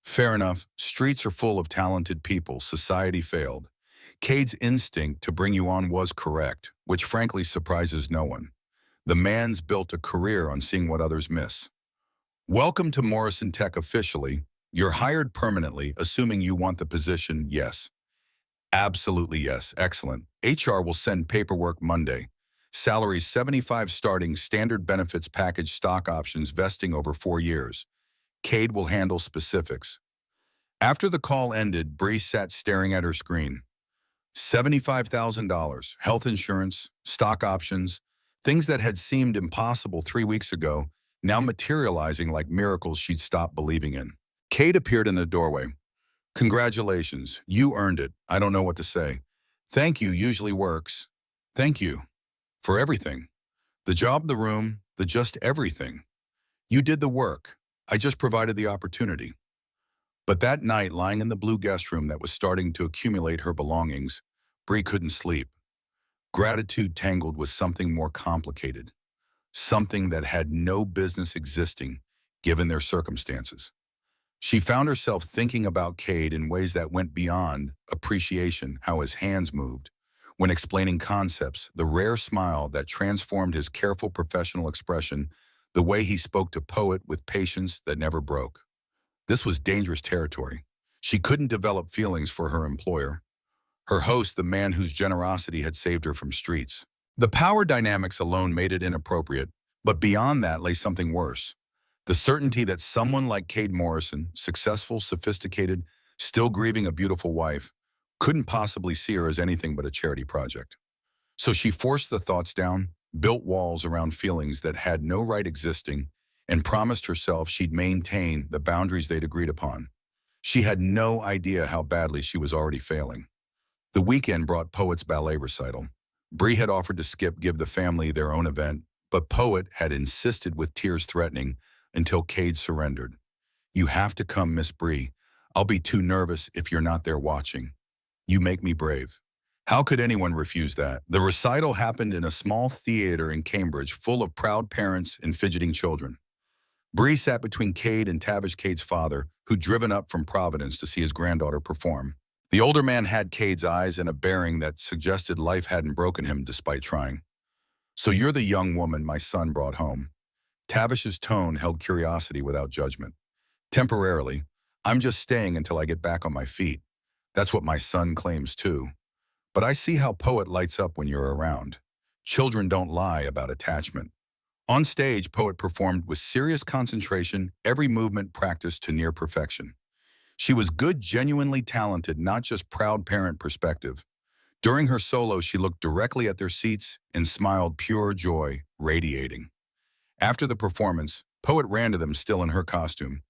Fair enough. Streets are full of talented people. Society failed. Cade's instinct to bring you on was correct, which frankly surprises no one. The man's built a career on seeing what others miss. Welcome to Morrison Tech officially. You're hired permanently, assuming you want the position, yes. Absolutely yes. Excellent. HR will send paperwork Monday. Salary 75 starting, standard benefits package, stock options vesting over 4 years. Cade will handle specifics. After the call ended, Bree sat staring at her screen. $75,000, health insurance, stock options, things that had seemed impossible 3 weeks ago, now materializing like miracles she'd stopped believing in. Cade appeared in the doorway. Congratulations, you earned it. I don't know what to say. Thank you usually works. Thank you for everything. The job, the room, the just everything. You did the work. I just provided the opportunity. But that night, lying in the blue guest room that was starting to accumulate her belongings, Bree couldn't sleep. Gratitude tangled with something more complicated, something that had no business existing given their circumstances. She found herself thinking about Cade in ways that went beyond appreciation, how his hands moved. When explaining concepts, the rare smile that transformed his careful professional expression, the way he spoke to Poet with patience that never broke. This was dangerous territory. She couldn't develop feelings for her employer, her host, the man whose generosity had saved her from streets. The power dynamics alone made it inappropriate, but beyond that lay something worse. The certainty that someone like Cade Morrison, successful, sophisticated, still grieving a beautiful wife, couldn't possibly see her as anything but a charity project. So she forced the thoughts down, built walls around feelings that had no right existing, and promised herself she'd maintain the boundaries they'd agreed upon. She had no idea how badly she was already failing. The weekend brought Poet's ballet recital. Bree had offered to give the family their own event, but Poet had insisted with tears threatening until Cade surrendered. You have to come, Miss Bree. I'll be too nervous if you're not there watching. You make me brave. How could anyone refuse that? The recital happened in a small theater in Cambridge full of proud parents and fidgeting children. Bree sat between Cade and Tavish, Cade's father, who'd driven up from Providence to see his granddaughter perform. The older man had Cade's eyes and a bearing that suggested life hadn't broken him despite trying. So you're the young woman my son brought home. Tavish's tone held curiosity without judgment. Temporarily, I'm just staying until I get back on my feet. That's what my son claims too. But I see how Poet lights up when you're around. Children don't lie about attachment. On stage, Poet performed with serious concentration, every movement practiced to near perfection. She was good, genuinely talented, not just proud parent perspective. During her solo, she looked directly at their seats and smiled, pure joy, radiating. After the performance, Poet ran to them, still in her costume.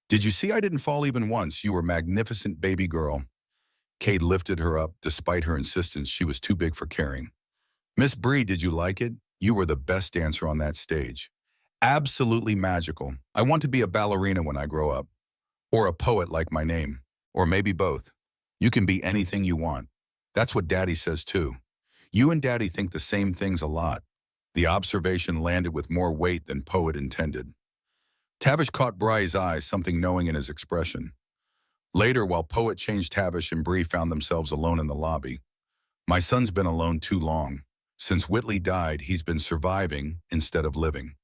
Did you see I didn't fall even once? You were magnificent, baby girl. Cade lifted her up, despite her insistence she was too big for carrying. Miss Bree, did you like it? You were the best dancer on that stage. Absolutely magical. I want to be a ballerina when I grow up. Or a poet like my name. Or maybe both. You can be anything you want. That's what Daddy says too. You and Daddy think the same things a lot. The observation landed with more weight than Poet intended. Tavish caught Bree's eyes, something knowing in his expression. Later, while Poet changed, Tavish and Bree found themselves alone in the lobby. My son's been alone too long. Since Whitley died, he's been surviving instead of living.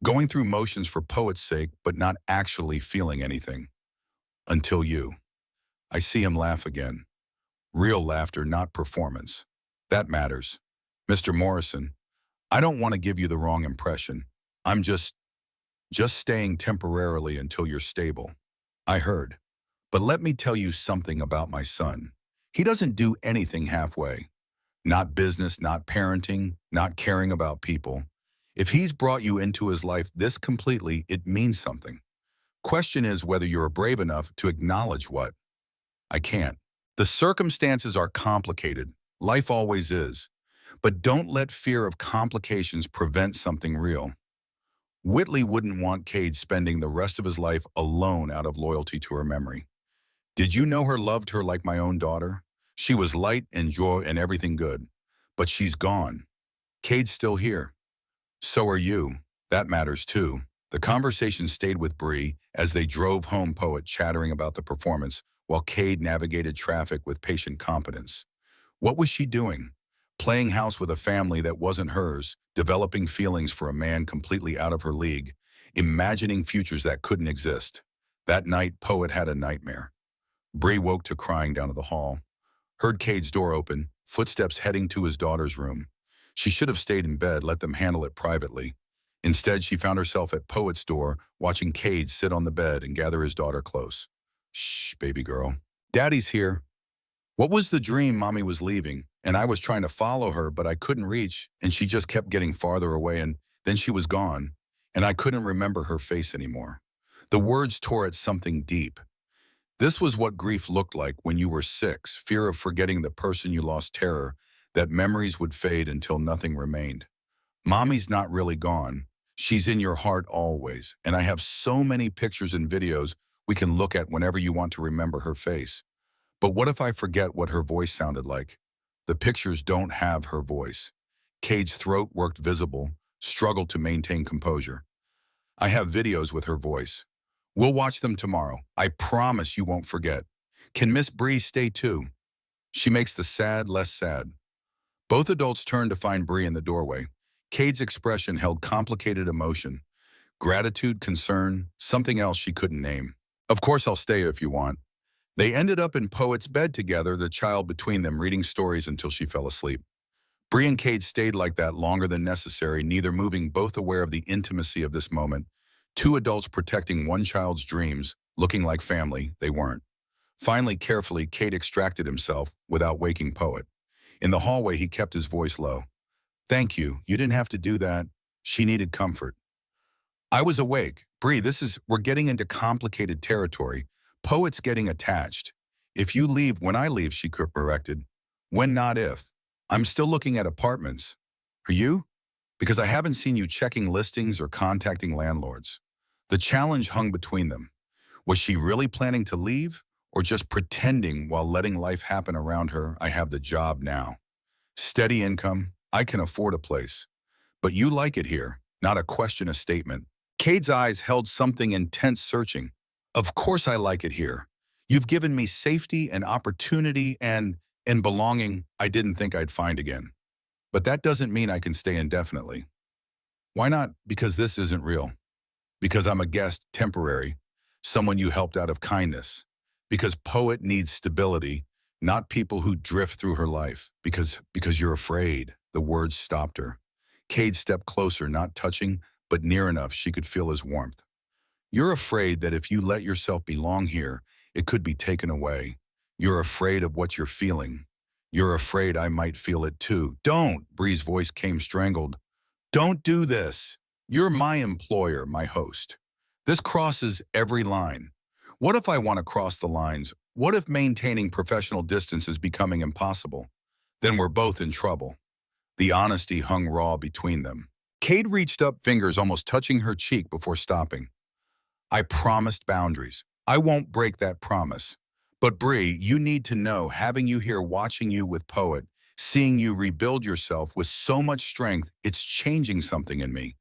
Going through motions for Poet's sake, but not actually feeling anything. Until you. I see him laugh again. Real laughter, not performance. That matters. Mr. Morrison, I don't want to give you the wrong impression. I'm just staying temporarily until you're stable. I heard. But let me tell you something about my son. He doesn't do anything halfway. Not business, not parenting, not caring about people. If he's brought you into his life this completely, it means something. Question is whether you're brave enough to acknowledge what. I can't. The circumstances are complicated. Life always is. But don't let fear of complications prevent something real. Whitley wouldn't want Cade spending the rest of his life alone out of loyalty to her memory. Did you know her loved her like my own daughter? She was light and joy and everything good. But she's gone. Cade's still here. So are you. That matters too. The conversation stayed with Bree as they drove home, Poet chattering about the performance, while Cade navigated traffic with patient competence. What was she doing? Playing house with a family that wasn't hers, developing feelings for a man completely out of her league, imagining futures that couldn't exist. That night, Poet had a nightmare. Bree woke to crying down to the hall, heard Cade's door open, footsteps heading to his daughter's room. She should have stayed in bed, let them handle it privately. Instead, she found herself at Poet's door, watching Cade sit on the bed and gather his daughter close. Shh, baby girl. Daddy's here. What was the dream? Mommy was leaving, and I was trying to follow her, but I couldn't reach, and she just kept getting farther away, and then she was gone, and I couldn't remember her face anymore. The words tore at something deep. This was what grief looked like when you were 6, fear of forgetting the person you lost, terror that memories would fade until nothing remained. Mommy's not really gone. She's in your heart always, and I have so many pictures and videos we can look at whenever you want to remember her face. But what if I forget what her voice sounded like? The pictures don't have her voice. Cade's throat worked visible, struggled to maintain composure. I have videos with her voice. We'll watch them tomorrow. I promise you won't forget. Can Miss Bree stay too? She makes the sad less sad. Both adults turned to find Bree in the doorway. Cade's expression held complicated emotion. Gratitude, concern, something else she couldn't name. Of course I'll stay if you want. They ended up in Poet's bed together, the child between them reading stories until she fell asleep. Bree and Cade stayed like that longer than necessary, neither moving, both aware of the intimacy of this moment. Two adults protecting one child's dreams, looking like family, they weren't. Finally, carefully, Cade extracted himself without waking Poet. In the hallway, he kept his voice low. Thank you. You didn't have to do that. She needed comfort. I was awake. Bree, we're getting into complicated territory. Poet's getting attached. If you leave when I leave, she corrected. When, not if. I'm still looking at apartments. Are you? Because I haven't seen you checking listings or contacting landlords. The challenge hung between them. Was she really planning to leave or just pretending while letting life happen around her? I have the job now. Steady income. I can afford a place. But you like it here, not a question, a statement. Cade's eyes held something intense, searching. Of course I like it here. You've given me safety and opportunity and belonging I didn't think I'd find again. But that doesn't mean I can stay indefinitely. Why not? Because this isn't real. Because I'm a guest, temporary, someone you helped out of kindness. Because Poet needs stability, not people who drift through her life. Because you're afraid. The words stopped her. Cade stepped closer, not touching, but near enough she could feel his warmth. You're afraid that if you let yourself belong here, it could be taken away. You're afraid of what you're feeling. You're afraid I might feel it too. Don't, Bree's voice came strangled. Don't do this. You're my employer, my host. This crosses every line. What if I want to cross the lines? What if maintaining professional distance is becoming impossible? Then we're both in trouble. The honesty hung raw between them. Cade reached up, fingers almost touching her cheek before stopping. I promised boundaries. I won't break that promise. But Bree, you need to know, having you here, watching you with Poet, seeing you rebuild yourself with so much strength, it's changing something in me.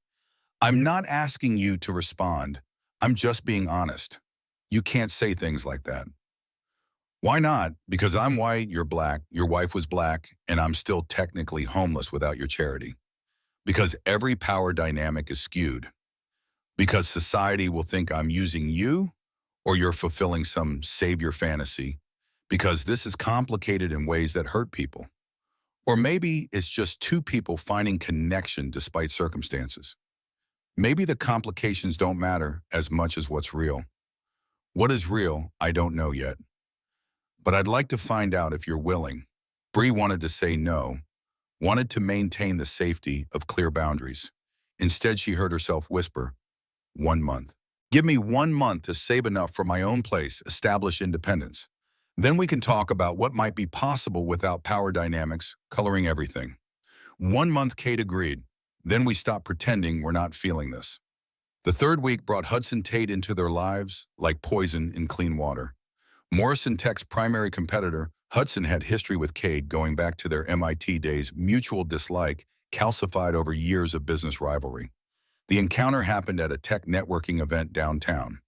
I'm not asking you to respond. I'm just being honest. You can't say things like that. Why not? Because I'm white, you're black, your wife was black, and I'm still technically homeless without your charity. Because every power dynamic is skewed. Because society will think I'm using you or you're fulfilling some savior fantasy. Because this is complicated in ways that hurt people. Or maybe it's just two people finding connection despite circumstances. Maybe the complications don't matter as much as what's real. What is real, I don't know yet. But I'd like to find out if you're willing. Bree wanted to say no, wanted to maintain the safety of clear boundaries. Instead, she heard herself whisper, 1 month. Give me 1 month to save enough for my own place, establish independence. Then we can talk about what might be possible without power dynamics coloring everything. 1 month, Kate agreed. Then we stopped pretending we're not feeling this. The third week brought Hudson Tate into their lives like poison in clean water. Morrison Tech's primary competitor, Hudson had history with Cade going back to their MIT days, mutual dislike, calcified over years of business rivalry. The encounter happened at a tech networking event downtown.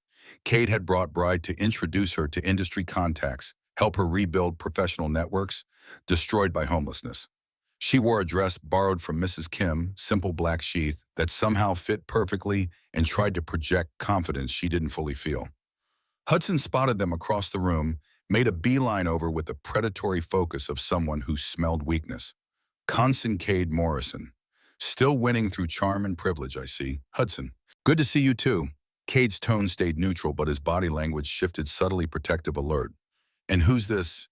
Cade had brought Bride to introduce her to industry contacts, help her rebuild professional networks, destroyed by homelessness. She wore a dress borrowed from Mrs. Kim, simple black sheath, that somehow fit perfectly and tried to project confidence she didn't fully feel. Hudson spotted them across the room, made a beeline over with the predatory focus of someone who smelled weakness. Cade Morrison. Still winning through charm and privilege, I see. Hudson. Good to see you too. Cade's tone stayed neutral, but his body language shifted subtly protective alert. And who's this?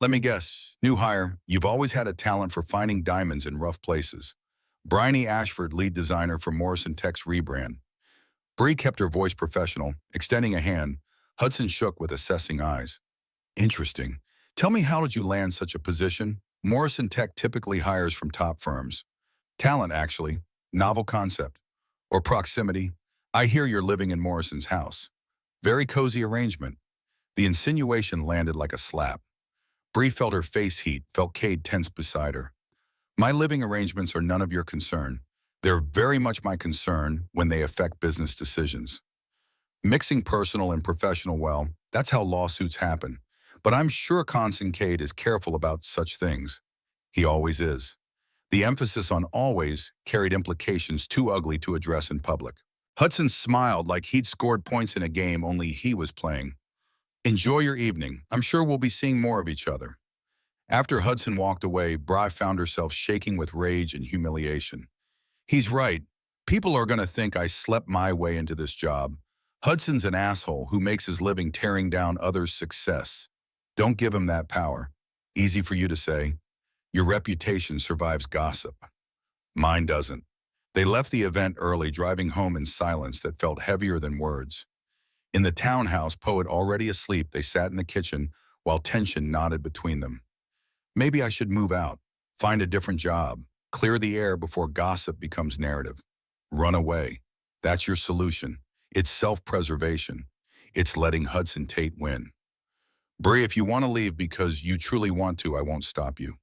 Let me guess. New hire. You've always had a talent for finding diamonds in rough places. Bryony Ashford, lead designer for Morrison Tech's rebrand. Bree kept her voice professional, extending a hand. Hudson shook with assessing eyes. Interesting. Tell me, how did you land such a position? Morrison Tech typically hires from top firms. Talent, actually. Novel concept. Or proximity. I hear you're living in Morrison's house. Very cozy arrangement. The insinuation landed like a slap. Bree felt her face heat, felt Cade tense beside her. My living arrangements are none of your concern. They're very much my concern when they affect business decisions. Mixing personal and professional, well, that's how lawsuits happen. But I'm sure Cade is careful about such things. He always is. The emphasis on always carried implications too ugly to address in public. Hudson smiled like he'd scored points in a game only he was playing. Enjoy your evening. I'm sure we'll be seeing more of each other. After Hudson walked away, Bri found herself shaking with rage and humiliation. He's right. People are going to think I slept my way into this job. Hudson's an asshole who makes his living tearing down others' success. Don't give him that power. Easy for you to say. Your reputation survives gossip. Mine doesn't. They left the event early, driving home in silence that felt heavier than words. In the townhouse, Poet already asleep, they sat in the kitchen while tension knotted between them. Maybe I should move out, find a different job, clear the air before gossip becomes narrative. Run away. That's your solution. It's self-preservation. It's letting Hudson Tate win. Bree, if you want to leave because you truly want to, I won't stop you.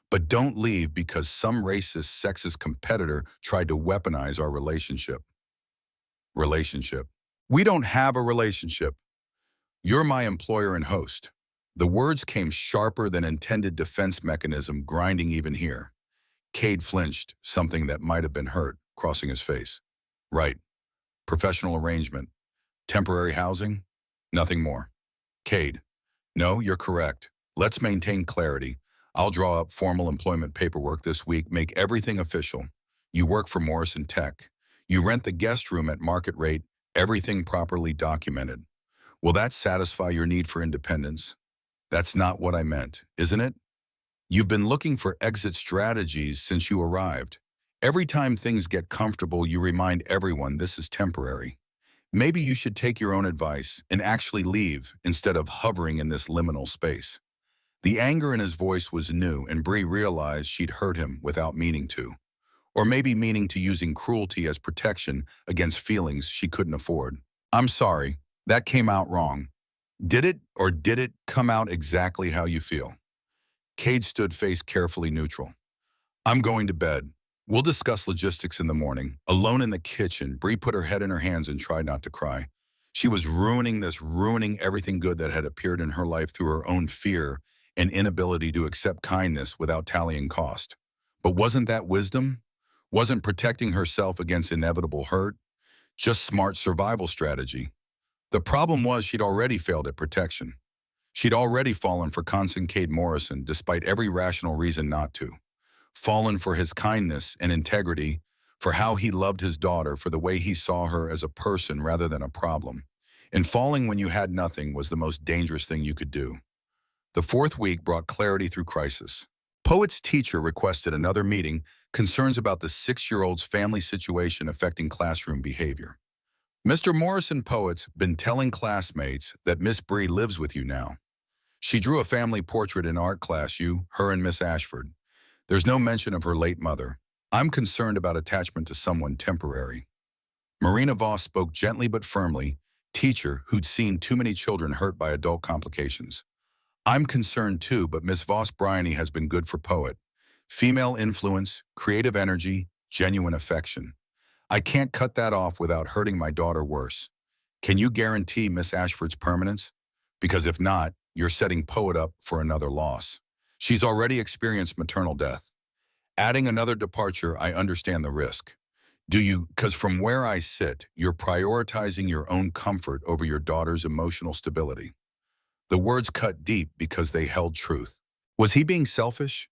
But don't leave because some racist, sexist competitor tried to weaponize our relationship. Relationship. We don't have a relationship. You're my employer and host. The words came sharper than intended defense mechanism, grinding even here. Cade flinched, something that might have been hurt, crossing his face. Right. Professional arrangement. Temporary housing? Nothing more. Cade. No, you're correct. Let's maintain clarity. I'll draw up formal employment paperwork this week, make everything official. You work for Morrison Tech. You rent the guest room at market rate, everything properly documented. Will that satisfy your need for independence? That's not what I meant, isn't it? You've been looking for exit strategies since you arrived. Every time things get comfortable, you remind everyone this is temporary. Maybe you should take your own advice and actually leave instead of hovering in this liminal space. The anger in his voice was new, and Bree realized she'd hurt him without meaning to. Or maybe meaning to, using cruelty as protection against feelings she couldn't afford. I'm sorry, that came out wrong. Did it, or did it come out exactly how you feel? Cade stood face carefully neutral. I'm going to bed. We'll discuss logistics in the morning. Alone in the kitchen, Bree put her head in her hands and tried not to cry. She was ruining everything good that had appeared in her life through her own fear and inability to accept kindness without tallying cost. But wasn't that wisdom? Wasn't protecting herself against inevitable hurt? Just smart survival strategy. The problem was she'd already failed at protection. She'd already fallen for Cade Morrison despite every rational reason not to. Fallen for his kindness and integrity, for how he loved his daughter, for the way he saw her as a person rather than a problem. And falling when you had nothing was the most dangerous thing you could do. The fourth week brought clarity through crisis. Poet's teacher requested another meeting, concerns about the 6-year-old's family situation affecting classroom behavior. Mr. Morrison, Poet's been telling classmates that Miss Bree lives with you now. She drew a family portrait in art class, her and Miss Ashford. There's no mention of her late mother. I'm concerned about attachment to someone temporary. Marina Voss spoke gently but firmly, teacher who'd seen too many children hurt by adult complications. I'm concerned too, but Miss Voss Bryony has been good for Poet. Female influence, creative energy, genuine affection. I can't cut that off without hurting my daughter worse. Can you guarantee Miss Ashford's permanence? Because if not, you're setting Poet up for another loss. She's already experienced maternal death. Adding another departure, I understand the risk. Do you? Because from where I sit, you're prioritizing your own comfort over your daughter's emotional stability. The words cut deep because they held truth. Was he being selfish?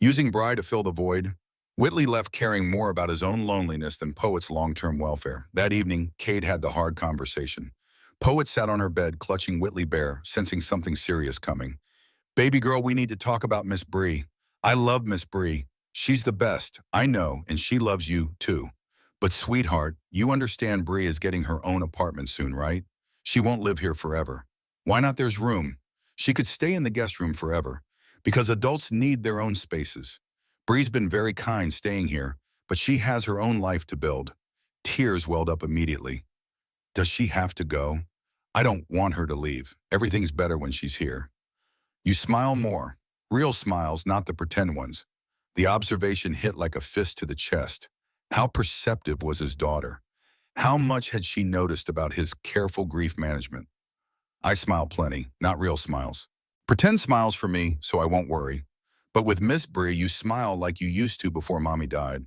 Using Bri to fill the void? Whitley left caring more about his own loneliness than Poet's long-term welfare. That evening, Cade had the hard conversation. Poet sat on her bed, clutching Whitley bare, sensing something serious coming. Baby girl, we need to talk about Miss Bree. I love Miss Bree. She's the best. I know, and she loves you, too. But sweetheart, you understand Bree is getting her own apartment soon, right? She won't live here forever. Why not? There's room. She could stay in the guest room forever. Because adults need their own spaces. Bree's been very kind staying here, but she has her own life to build. Tears welled up immediately. Does she have to go? I don't want her to leave. Everything's better when she's here. You smile more. Real smiles, not the pretend ones. The observation hit like a fist to the chest. How perceptive was his daughter? How much had she noticed about his careful grief management? I smile plenty, not real smiles. Pretend smiles for me, so I won't worry. But with Miss Bree, you smile like you used to before Mommy died.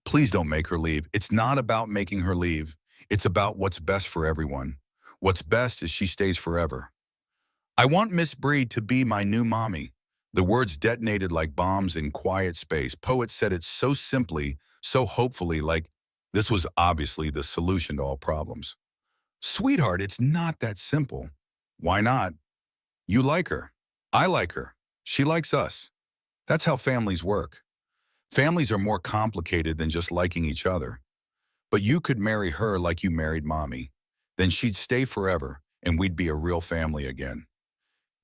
Please don't make her leave. It's not about making her leave. It's about what's best for everyone. What's best is she stays forever. I want Miss Bree to be my new mommy. The words detonated like bombs in quiet space. Poet said it so simply, so hopefully, like this was obviously the solution to all problems. Sweetheart, it's not that simple. Why not? You like her. I like her. She likes us. That's how families work. Families are more complicated than just liking each other. But you could marry her like you married Mommy. Then she'd stay forever, and we'd be a real family again.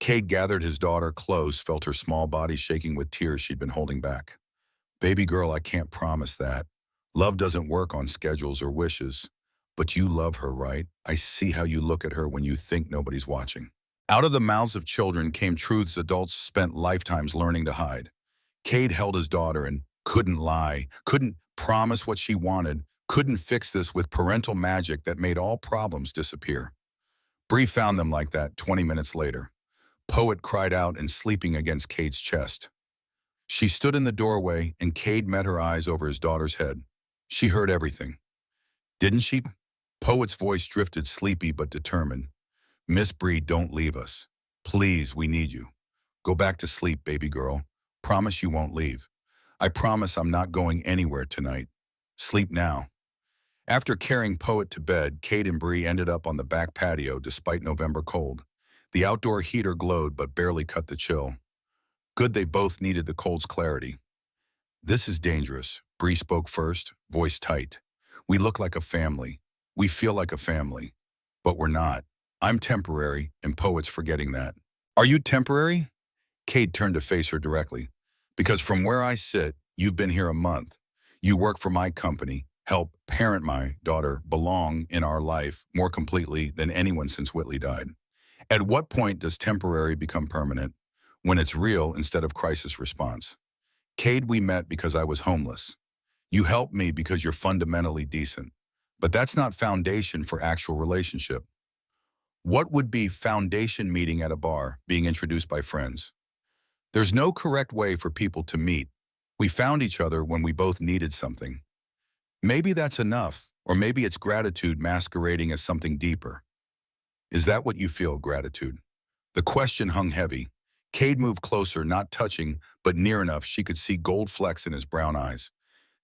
Cade gathered his daughter close, felt her small body shaking with tears she'd been holding back. Baby girl, I can't promise that. Love doesn't work on schedules or wishes. But you love her, right? I see how you look at her when you think nobody's watching. Out of the mouths of children came truths adults spent lifetimes learning to hide. Cade held his daughter and couldn't lie, couldn't promise what she wanted, couldn't fix this with parental magic that made all problems disappear. Bree found them like that 20 minutes later. Poet cried out and sleeping against Cade's chest. She stood in the doorway and Cade met her eyes over his daughter's head. She heard everything. Didn't she? Poet's voice drifted sleepy but determined. Miss Bree, don't leave us. Please, we need you. Go back to sleep, baby girl. Promise you won't leave. I promise I'm not going anywhere tonight. Sleep now. After carrying Poet to bed, Cade and Bree ended up on the back patio despite November cold. The outdoor heater glowed but barely cut the chill. Good they both needed the cold's clarity. This is dangerous, Bree spoke first, voice tight. We look like a family. We feel like a family. But we're not. I'm temporary, and Poet's forgetting that. Are you temporary? Cade turned to face her directly. Because from where I sit, you've been here a month. You work for my company, help parent my daughter, belong in our life more completely than anyone since Whitley died. At what point does temporary become permanent? When it's real instead of crisis response. Cade, we met because I was homeless. You helped me because you're fundamentally decent. But that's not foundation for actual relationship. What would be foundation meeting at a bar, being introduced by friends? There's no correct way for people to meet. We found each other when we both needed something. Maybe that's enough, or maybe it's gratitude masquerading as something deeper. Is that what you feel, gratitude? The question hung heavy. Cade moved closer, not touching, but near enough she could see gold flecks in his brown eyes.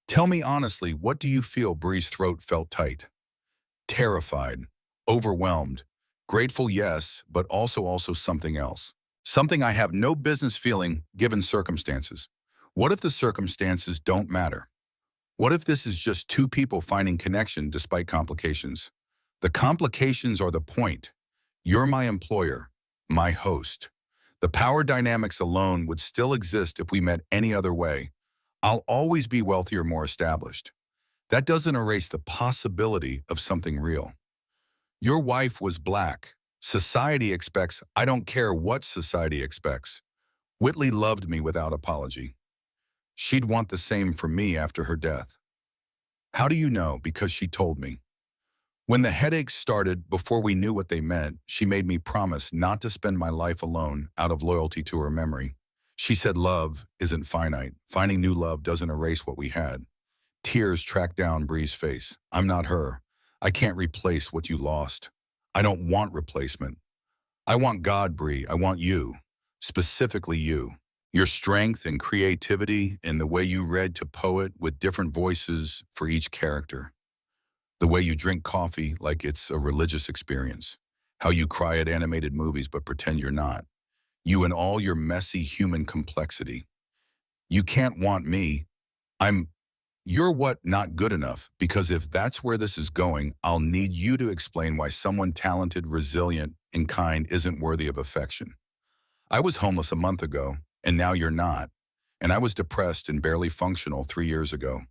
Tell me honestly, what do you feel? Bree's throat felt tight. Terrified, overwhelmed, grateful, yes, but also something else. Something I have no business feeling given circumstances. What if the circumstances don't matter? What if this is just two people finding connection despite complications? The complications are the point. You're my employer, my host. The power dynamics alone would still exist if we met any other way. I'll always be wealthier, more established. That doesn't erase the possibility of something real. Your wife was black. Society expects, I don't care what society expects. Whitley loved me without apology. She'd want the same for me after her death. How do you know? Because she told me. When the headaches started, before we knew what they meant, she made me promise not to spend my life alone out of loyalty to her memory. She said love isn't finite. Finding new love doesn't erase what we had. Tears tracked down Bree's face. I'm not her. I can't replace what you lost. I don't want replacement. I want God, Bree. I want you. Specifically you. Your strength and creativity and the way you read to poet with different voices for each character. The way you drink coffee like it's a religious experience. How you cry at animated movies but pretend you're not. You and all your messy human complexity. You can't want me. I'm You're what not good enough, because if that's where this is going, I'll need you to explain why someone talented, resilient, and kind isn't worthy of affection. I was homeless a month ago, and now you're not. And I was depressed and barely functional 3 years ago.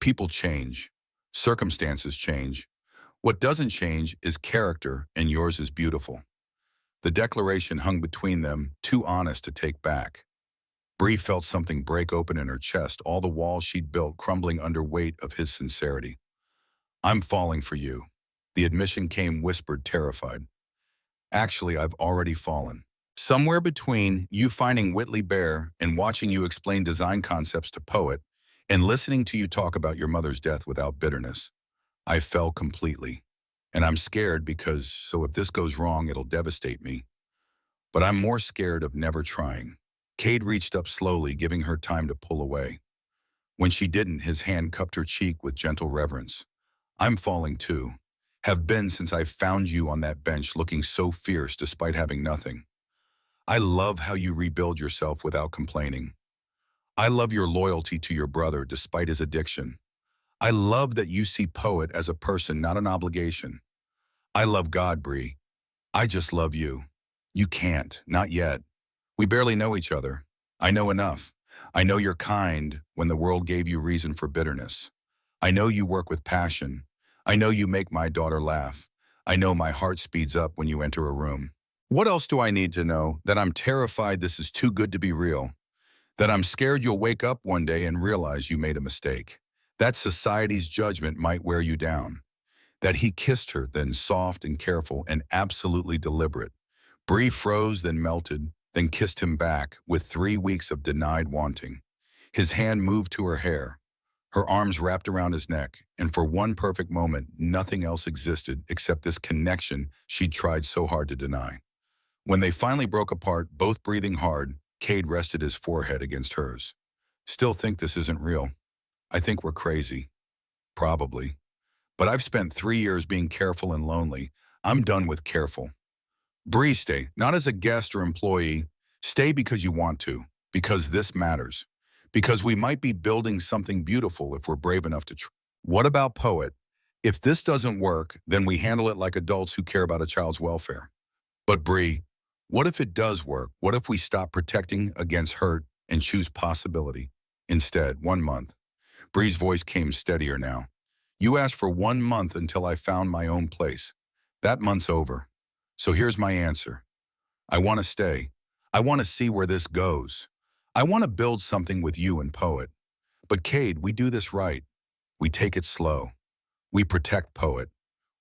People change. Circumstances change. What doesn't change is character, and yours is beautiful. The declaration hung between them, too honest to take back. Bree felt something break open in her chest, all the walls she'd built crumbling under weight of his sincerity. I'm falling for you. The admission came whispered, terrified. Actually, I've already fallen. Somewhere between you finding Whitley Bear and watching you explain design concepts to Poet and listening to you talk about your mother's death without bitterness, I fell completely. And I'm scared because, so if this goes wrong, it'll devastate me. But I'm more scared of never trying. Cade reached up slowly, giving her time to pull away. When she didn't, his hand cupped her cheek with gentle reverence. I'm falling too. Have been since I found you on that bench looking so fierce despite having nothing. I love how you rebuild yourself without complaining. I love your loyalty to your brother despite his addiction. I love that you see Poet as a person, not an obligation. I love God, Bree. I just love you. You can't, not yet. We barely know each other. I know enough. I know you're kind when the world gave you reason for bitterness. I know you work with passion. I know you make my daughter laugh. I know my heart speeds up when you enter a room. What else do I need to know? That I'm terrified this is too good to be real. That I'm scared you'll wake up one day and realize you made a mistake. That society's judgment might wear you down. That he kissed her, then soft and careful and absolutely deliberate. Bree froze, then melted, then kissed him back with 3 weeks of denied wanting. His hand moved to her hair. Her arms wrapped around his neck, and for one perfect moment, nothing else existed except this connection she'd tried so hard to deny. When they finally broke apart, both breathing hard, Cade rested his forehead against hers. Still think this isn't real. I think we're crazy. Probably. But I've spent 3 years being careful and lonely. I'm done with careful. Bree, stay, not as a guest or employee. Stay because you want to, because this matters, because we might be building something beautiful if we're brave enough to try. What about Poet? If this doesn't work, then we handle it like adults who care about a child's welfare. But Bree, what if it does work? What if we stop protecting against hurt and choose possibility? Instead, 1 month. Bree's voice came steadier now. You asked for 1 month until I found my own place. That month's over. So here's my answer. I want to stay. I want to see where this goes. I want to build something with you and Poet. But Cade, we do this right. We take it slow. We protect Poet.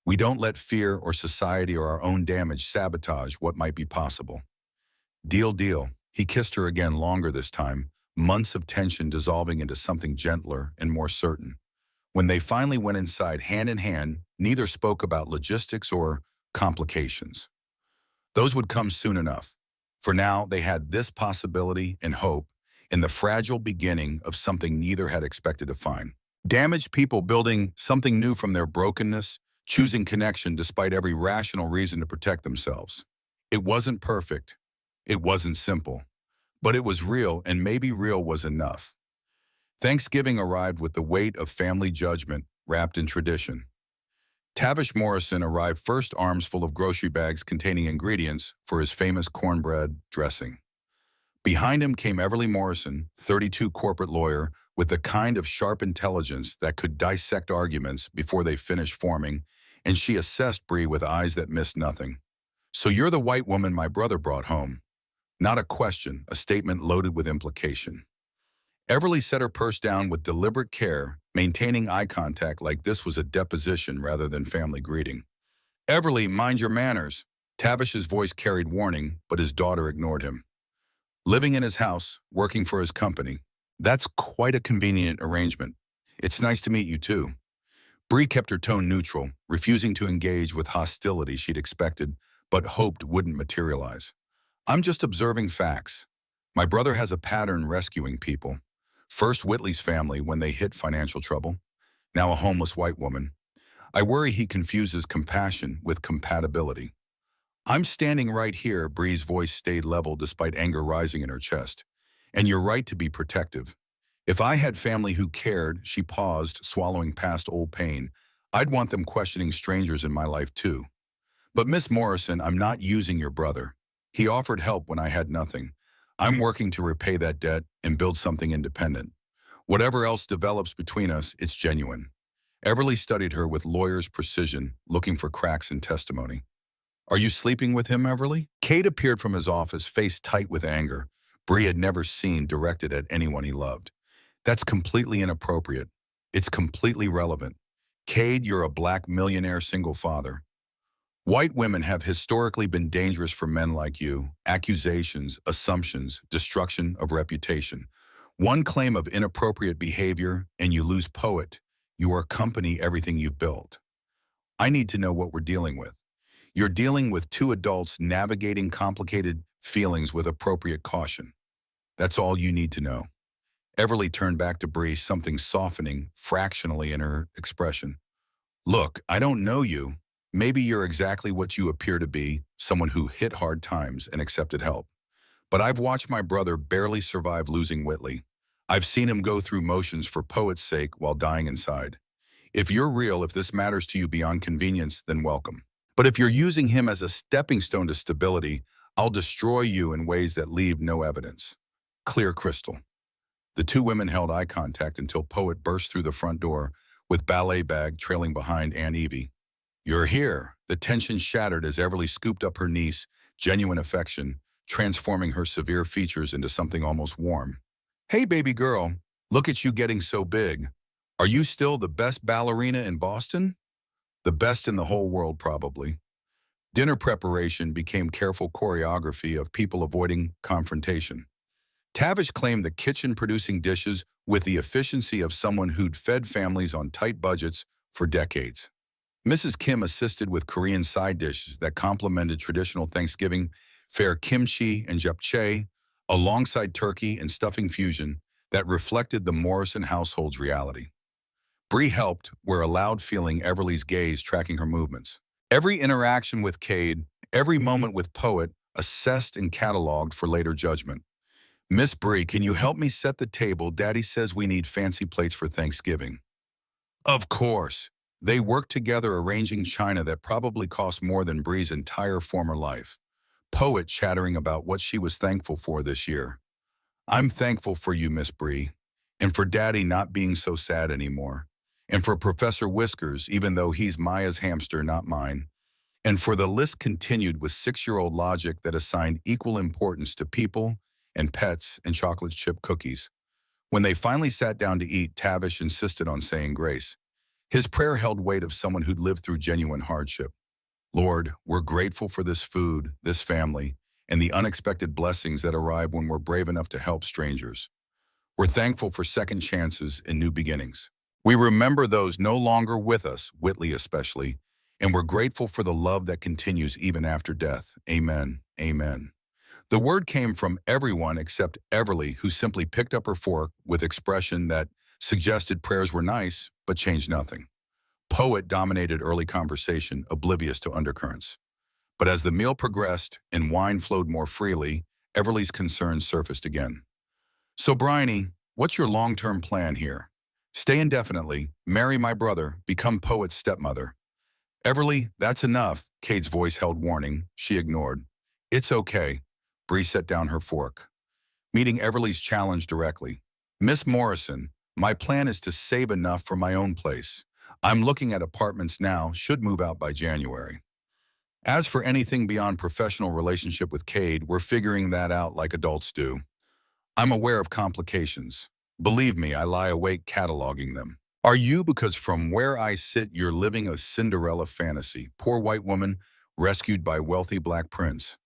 We don't let fear or society or our own damage sabotage what might be possible. Deal, deal. He kissed her again, longer this time, months of tension dissolving into something gentler and more certain. When they finally went inside hand in hand, neither spoke about logistics or complications. Those would come soon enough. For now, they had this possibility and hope in the fragile beginning of something neither had expected to find. Damaged people building something new from their brokenness, choosing connection despite every rational reason to protect themselves. It wasn't perfect. It wasn't simple. But it was real, and maybe real was enough. Thanksgiving arrived with the weight of family judgment wrapped in tradition. Tavish Morrison arrived first, arms full of grocery bags containing ingredients for his famous cornbread dressing. Behind him came Everly Morrison, 32, corporate lawyer, with the kind of sharp intelligence that could dissect arguments before they finished forming, and she assessed Bree with eyes that missed nothing. So you're the white woman my brother brought home. Not a question, a statement loaded with implication. Everly set her purse down with deliberate care, maintaining eye contact like this was a deposition rather than family greeting. Everly, mind your manners. Tavish's voice carried warning, but his daughter ignored him. Living in his house, working for his company. That's quite a convenient arrangement. It's nice to meet you too. Bree kept her tone neutral, refusing to engage with hostility she'd expected, but hoped wouldn't materialize. I'm just observing facts. My brother has a pattern rescuing people. First Whitley's family when they hit financial trouble, now a homeless white woman. I worry he confuses compassion with compatibility. I'm standing right here, Bree's voice stayed level despite anger rising in her chest. And you're right to be protective. If I had family who cared, she paused, swallowing past old pain, I'd want them questioning strangers in my life too. But Miss Morrison, I'm not using your brother. He offered help when I had nothing. I'm working to repay that debt and build something independent. Whatever else develops between us, it's genuine. Everly studied her with lawyer's precision, looking for cracks in testimony. Are you sleeping with him, Everly? Kate appeared from his office, face tight with anger. Bree had never seen directed at anyone he loved. That's completely inappropriate. It's completely relevant. Cade, you're a black millionaire single father. White women have historically been dangerous for men like you. Accusations, assumptions, destruction of reputation. One claim of inappropriate behavior, and you lose poet. Your company, everything you've built. I need to know what we're dealing with. You're dealing with two adults navigating complicated feelings with appropriate caution. That's all you need to know. Everly turned back to Bree, something softening fractionally in her expression. Look, I don't know you. Maybe you're exactly what you appear to be, someone who hit hard times and accepted help. But I've watched my brother barely survive losing Whitley. I've seen him go through motions for poet's sake while dying inside. If you're real, if this matters to you beyond convenience, then welcome. But if you're using him as a stepping stone to stability, I'll destroy you in ways that leave no evidence. Clear crystal. The two women held eye contact until Poet burst through the front door, with ballet bag trailing behind Aunt Evie. You're here. The tension shattered as Everly scooped up her niece, genuine affection, transforming her severe features into something almost warm. Hey, baby girl, look at you getting so big. Are you still the best ballerina in Boston? The best in the whole world, probably. Dinner preparation became careful choreography of people avoiding confrontation. Tavish claimed the kitchen producing dishes with the efficiency of someone who'd fed families on tight budgets for decades. Mrs. Kim assisted with Korean side dishes that complemented traditional Thanksgiving fare kimchi and japchae, alongside turkey and stuffing fusion that reflected the Morrison household's reality. Bree helped, where allowed, feeling Everly's gaze tracking her movements. Every interaction with Cade, every moment with Poet, assessed and cataloged for later judgment. Miss Bree, can you help me set the table? Daddy says we need fancy plates for Thanksgiving. Of course. They worked together arranging china that probably cost more than Bree's entire former life. Poet chattering about what she was thankful for this year. I'm thankful for you, Miss Bree, and for Daddy not being so sad anymore, and for Professor Whiskers, even though he's Maya's hamster, not mine, and for the list continued with 6-year-old logic that assigned equal importance to people and pets and chocolate chip cookies. When they finally sat down to eat, Tavish insisted on saying grace. His prayer held weight of someone who'd lived through genuine hardship. Lord, we're grateful for this food, this family, and the unexpected blessings that arrive when we're brave enough to help strangers. We're thankful for second chances and new beginnings. We remember those no longer with us, Whitley especially, and we're grateful for the love that continues even after death. Amen. Amen. The word came from everyone except Everly, who simply picked up her fork with expression that suggested prayers were nice, but changed nothing. Poet dominated early conversation, oblivious to undercurrents. But as the meal progressed and wine flowed more freely, Everly's concerns surfaced again. So, Bryony, what's your long-term plan here? Stay indefinitely, marry my brother, become Poet's stepmother. Everly, that's enough, Kate's voice held warning. She ignored. It's okay. Bree set down her fork, meeting Everly's challenge directly. Miss Morrison, my plan is to save enough for my own place. I'm looking at apartments now, should move out by January. As for anything beyond professional relationship with Cade, we're figuring that out like adults do. I'm aware of complications. Believe me, I lie awake cataloging them. Are you? Because from where I sit, you're living a Cinderella fantasy. Poor white woman rescued by wealthy black prince.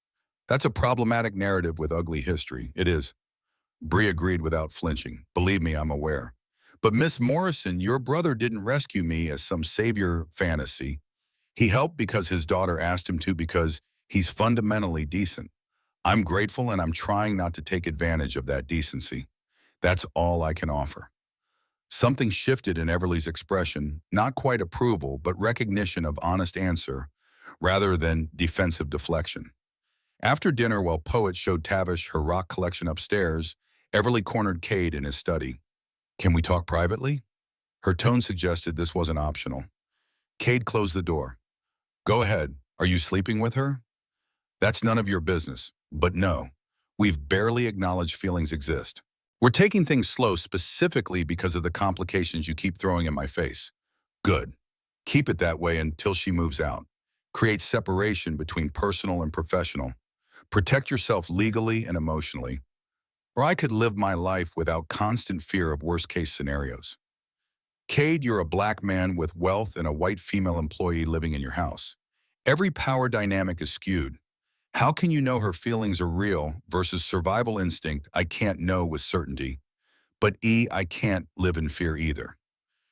That's a problematic narrative with ugly history. It is. Bree agreed without flinching. Believe me, I'm aware. But Miss Morrison, your brother didn't rescue me as some savior fantasy. He helped because his daughter asked him to because he's fundamentally decent. I'm grateful and I'm trying not to take advantage of that decency. That's all I can offer. Something shifted in Everly's expression, not quite approval, but recognition of honest answer rather than defensive deflection. After dinner, while Poet showed Tavish her rock collection upstairs, Everly cornered Cade in his study. Can we talk privately? Her tone suggested this wasn't optional. Cade closed the door. Go ahead. Are you sleeping with her? That's none of your business. But no, we've barely acknowledged feelings exist. We're taking things slow specifically because of the complications you keep throwing in my face. Good. Keep it that way until she moves out. Create separation between personal and professional. Protect yourself legally and emotionally. Or I could live my life without constant fear of worst-case scenarios. Cade, you're a black man with wealth and a white female employee living in your house. Every power dynamic is skewed. How can you know her feelings are real versus survival instinct? I can't know with certainty. But I can't live in fear either.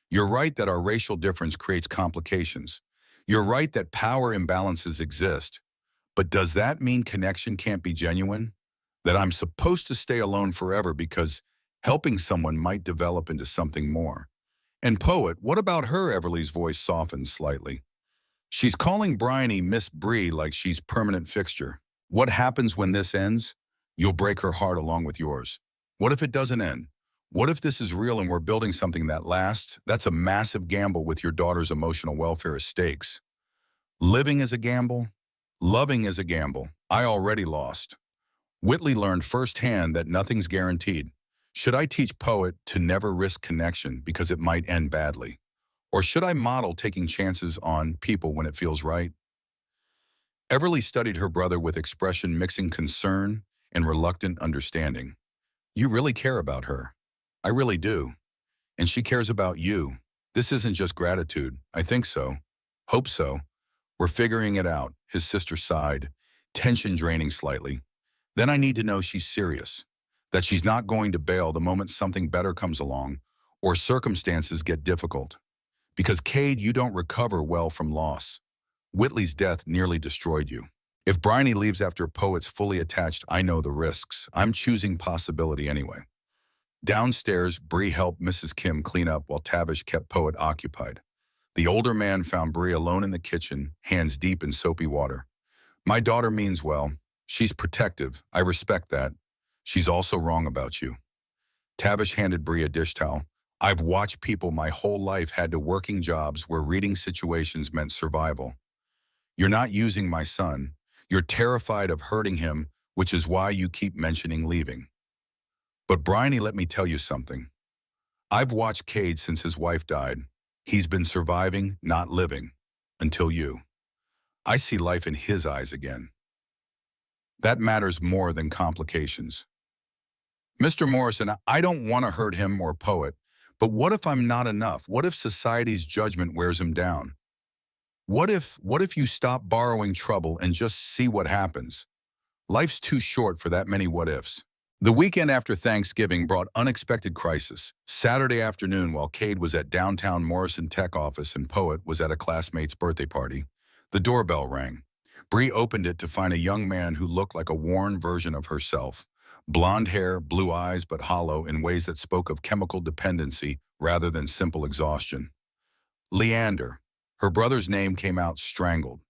You're right that our racial difference creates complications. You're right that power imbalances exist. But does that mean connection can't be genuine? That I'm supposed to stay alone forever because helping someone might develop into something more? And Poet, what about her? Everly's voice softened slightly. She's calling Bryony Miss Bree like she's permanent fixture. What happens when this ends? You'll break her heart along with yours. What if it doesn't end? What if this is real and we're building something that lasts? That's a massive gamble with your daughter's emotional welfare as stakes. Living is a gamble. Loving is a gamble. I already lost. Whitley learned firsthand that nothing's guaranteed. Should I teach Poet to never risk connection because it might end badly? Or should I model taking chances on people when it feels right? Everly studied her brother with expression mixing concern and reluctant understanding. You really care about her. I really do. And she cares about you. This isn't just gratitude. I think so. Hope so. We're figuring it out, his sister sighed, tension draining slightly. Then I need to know she's serious, that she's not going to bail the moment something better comes along or circumstances get difficult. Because Cade, you don't recover well from loss. Whitley's death nearly destroyed you. If Bryony leaves after Poet's fully attached, I know the risks. I'm choosing possibility anyway. Downstairs, Bree helped Mrs. Kim clean up while Tavish kept Poet occupied. The older man found Bree alone in the kitchen, hands deep in soapy water. My daughter means well. She's protective. I respect that. She's also wrong about you. Tavish handed Bree a dish towel. I've watched people my whole life had to working jobs where reading situations meant survival. You're not using my son. You're terrified of hurting him, which is why you keep mentioning leaving. But Bryony, let me tell you something. I've watched Cade since his wife died. He's been surviving, not living. Until you. I see life in his eyes again. That matters more than complications. Mr. Morrison, I don't want to hurt him or Poet, but what if I'm not enough? What if society's judgment wears him down? What if you stop borrowing trouble and just see what happens? Life's too short for that many what ifs. The weekend after Thanksgiving brought unexpected crisis. Saturday afternoon, while Cade was at downtown Morrison Tech office and Poet was at a classmate's birthday party, the doorbell rang. Bree opened it to find a young man who looked like a worn version of herself. Blonde hair, blue eyes, but hollow in ways that spoke of chemical dependency rather than simple exhaustion. Leander. Her brother's name came out strangled.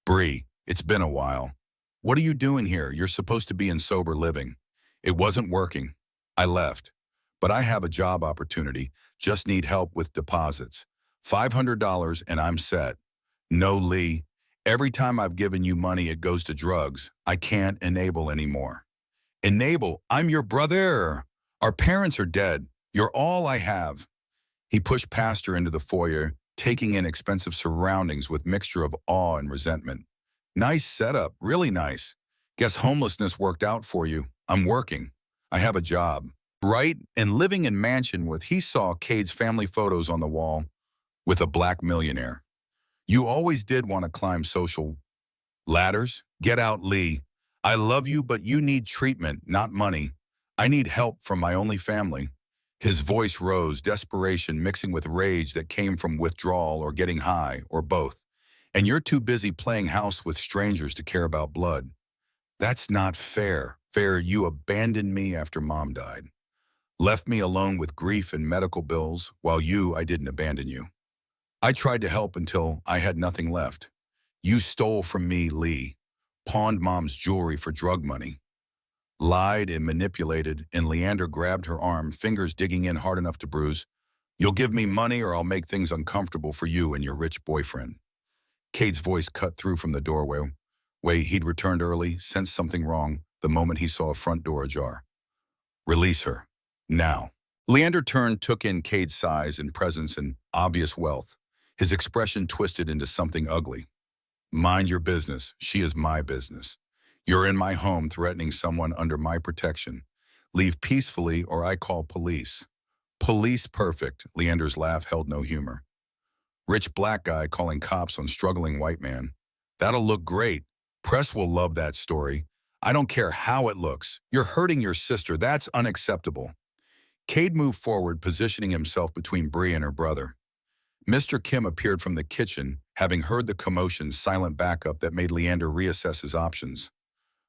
Bree, it's been a while. What are you doing here? You're supposed to be in sober living. It wasn't working. I left. But I have a job opportunity. Just need help with deposits. $500 and I'm set. No, Lee. Every time I've given you money, it goes to drugs. I can't enable anymore. Enable? I'm your brother. Our parents are dead. You're all I have. He pushed past her into the foyer, taking in expensive surroundings with mixture of awe and resentment. Nice setup, really nice. Guess homelessness worked out for you. I'm working. I have a job. Right? And living in mansion with he saw Cade's family photos on the wall with a black millionaire. You always did want to climb social ladders. Get out, Lee. I love you, but you need treatment, not money. I need help from my only family. His voice rose, desperation mixing with rage that came from withdrawal or getting high, or both. And you're too busy playing house with strangers to care about blood. That's not fair. Fair, you abandoned me after Mom died. Left me alone with grief and medical bills, while I didn't abandon you. I tried to help until I had nothing left. You stole from me, Lee. Pawned Mom's jewelry for drug money. Lied and manipulated, and Leander grabbed her arm, fingers digging in hard enough to bruise. You'll give me money or I'll make things uncomfortable for you and your rich boyfriend. Cade's voice cut through from the doorway. He'd returned early, sensed something wrong the moment he saw a front door ajar. Release her. Now. Leander turned, took in Cade's size and presence and obvious wealth. His expression twisted into something ugly. Mind your business. She is my business. You're in my home threatening someone under my protection. Leave peacefully or I call police. Police perfect. Leander's laugh held no humor. Rich black guy calling cops on struggling white man. That'll look great. Press will love that story. I don't care how it looks. You're hurting your sister. That's unacceptable. Cade moved forward, positioning himself between Bree and her brother. Mr. Kim appeared from the kitchen, having heard the commotion's silent backup that made Leander reassess his options.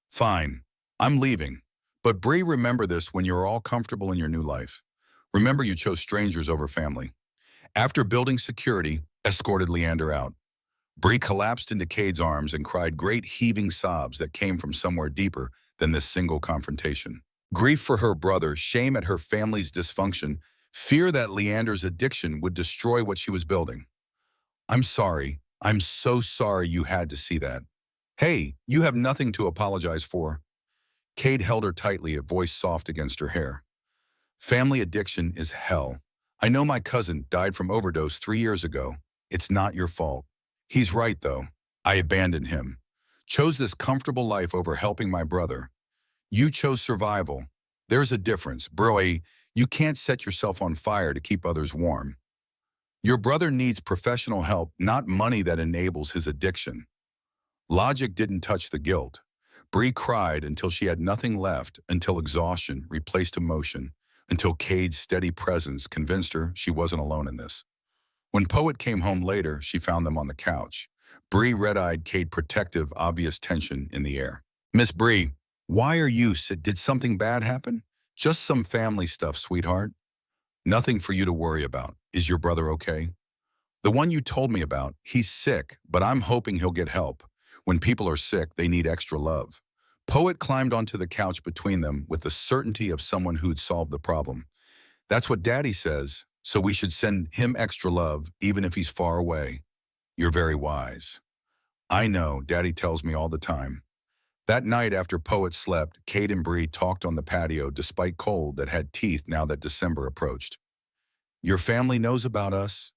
Fine, I'm leaving. But Bree, remember this when you're all comfortable in your new life. Remember you chose strangers over family. After building security, escorted Leander out. Bree collapsed into Cade's arms and cried great heaving sobs that came from somewhere deeper than this single confrontation. Grief for her brother, shame at her family's dysfunction, fear that Leander's addiction would destroy what she was building. I'm sorry. I'm so sorry you had to see that. Hey, you have nothing to apologize for. Cade held her tightly, a voice soft against her hair. Family addiction is hell. I know my cousin died from overdose 3 years ago. It's not your fault. He's right, though. I abandoned him. Chose this comfortable life over helping my brother. You chose survival. There's a difference. Bro, you can't set yourself on fire to keep others warm. Your brother needs professional help, not money that enables his addiction. Logic didn't touch the guilt. Bree cried until she had nothing left, until exhaustion replaced emotion, until Cade's steady presence convinced her she wasn't alone in this. When Poet came home later, she found them on the couch. Bree red-eyed, Cade protective, obvious tension in the air. Miss Bree, why are you sick? Did something bad happen? Just some family stuff, sweetheart. Nothing for you to worry about. Is your brother okay? The one you told me about, he's sick, but I'm hoping he'll get help. When people are sick, they need extra love. Poet climbed onto the couch between them with the certainty of someone who'd solved the problem. That's what Daddy says, so we should send him extra love, even if he's far away. You're very wise. I know, Daddy tells me all the time. That night after Poet slept, Cade and Bree talked on the patio despite cold that had teeth now that December approached. Your family knows about us?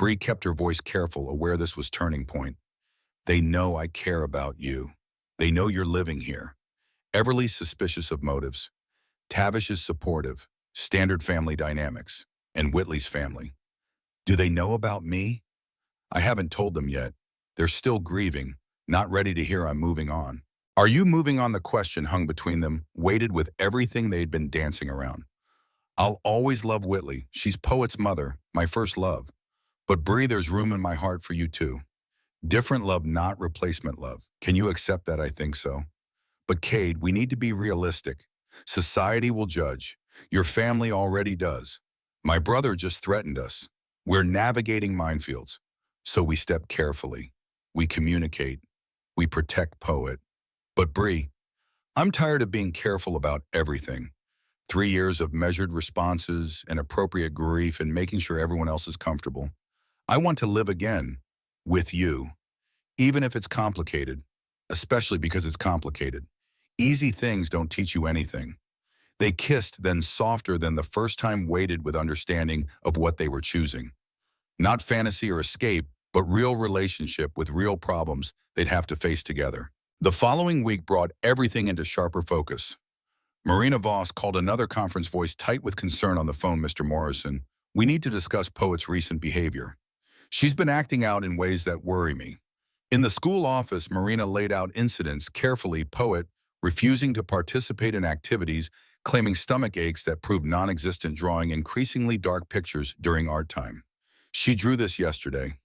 Bree kept her voice careful, aware this was turning point. They know I care about you. They know you're living here. Everly's suspicious of motives. Tavish is supportive. Standard family dynamics. And Whitley's family. Do they know about me? I haven't told them yet. They're still grieving, not ready to hear I'm moving on. Are you moving on? The question hung between them, weighted with everything they'd been dancing around. I'll always love Whitley. She's Poet's mother, my first love. But Bree, there's room in my heart for you too. Different love, not replacement love. Can you accept that? I think so. But Cade, we need to be realistic. Society will judge. Your family already does. My brother just threatened us. We're navigating minefields. So we step carefully. We communicate. We protect Poet. But Bree, I'm tired of being careful about everything. 3 years of measured responses and appropriate grief and making sure everyone else is comfortable. I want to live again with you, even if it's complicated, especially because it's complicated. Easy things don't teach you anything. They kissed, then softer than the first time, waited with understanding of what they were choosing. Not fantasy or escape, but real relationship with real problems they'd have to face together. The following week brought everything into sharper focus. Marina Voss called another conference, voice tight with concern on the phone. Mr. Morrison, we need to discuss Poet's recent behavior. She's been acting out in ways that worry me. In the school office, Marina laid out incidents carefully. Poet refusing to participate in activities, claiming stomach aches that proved non-existent, drawing increasingly dark pictures during art time. She drew this yesterday.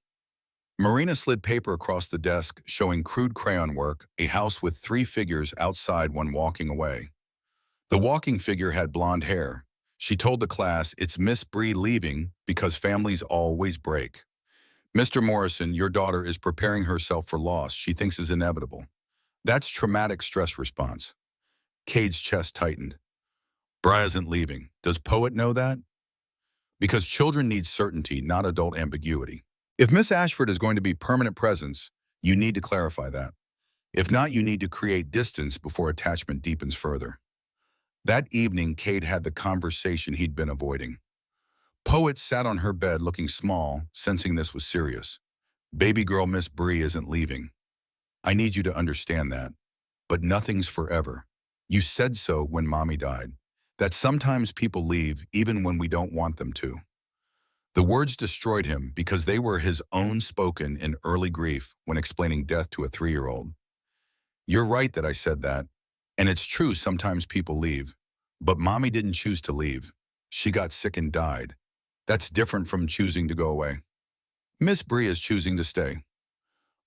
Marina slid paper across the desk, showing crude crayon work, a house with three figures outside when walking away. The walking figure had blonde hair. She told the class, "It's Miss Bree leaving because families always break. Mr. Morrison, your daughter is preparing herself for loss she thinks is inevitable." That's traumatic stress response. Cade's chest tightened. Bri isn't leaving. Does Poet know that? Because children need certainty, not adult ambiguity. If Miss Ashford is going to be permanent presence, you need to clarify that. If not, you need to create distance before attachment deepens further. That evening, Cade had the conversation he'd been avoiding. Poet sat on her bed looking small, sensing this was serious. "Baby girl Miss Bree isn't leaving. I need you to understand that. But nothing's forever. You said so when Mommy died. That sometimes people leave even when we don't want them to." The words destroyed him because they were his own, spoken in early grief when explaining death to a 3-year-old. "You're right that I said that. And it's true sometimes people leave. But Mommy didn't choose to leave. She got sick and died. That's different from choosing to go away. Miss Bree is choosing to stay.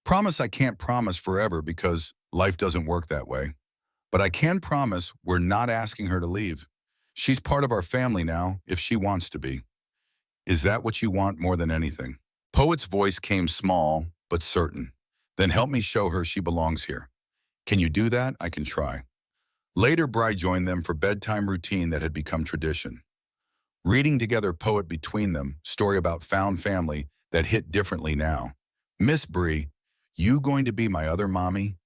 Promise I can't promise forever because life doesn't work that way. But I can promise we're not asking her to leave. She's part of our family now if she wants to be. Is that what you want more than anything?" Poet's voice came small but certain. "Then help me show her she belongs here. Can you do that? I can try." Later, Bri joined them for bedtime routine that had become tradition. Reading together, Poet between them, story about found family that hit differently now. "Miss Bree, you going to be my other mommy?"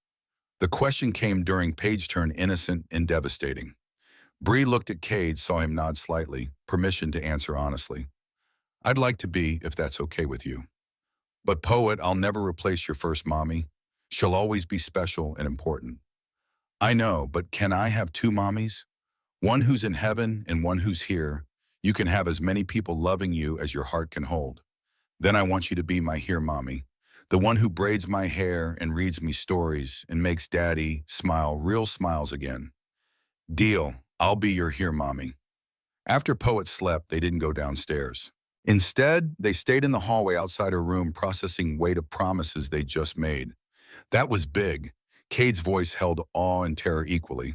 The question came during page turn, innocent and devastating. Bree looked at Cade, saw him nod slightly, permission to answer honestly. "I'd like to be, if that's okay with you. But Poet, I'll never replace your first mommy. She'll always be special and important." "I know, but can I have two mommies? One who's in heaven and one who's here. You can have as many people loving you as your heart can hold. Then I want you to be my here mommy. The one who braids my hair and reads me stories and makes Daddy smile real smiles again. Deal, I'll be your here mommy." After Poet slept, they didn't go downstairs. Instead, they stayed in the hallway outside her room, processing weight of promises they just made. That was big. Cade's voice held awe and terror equally.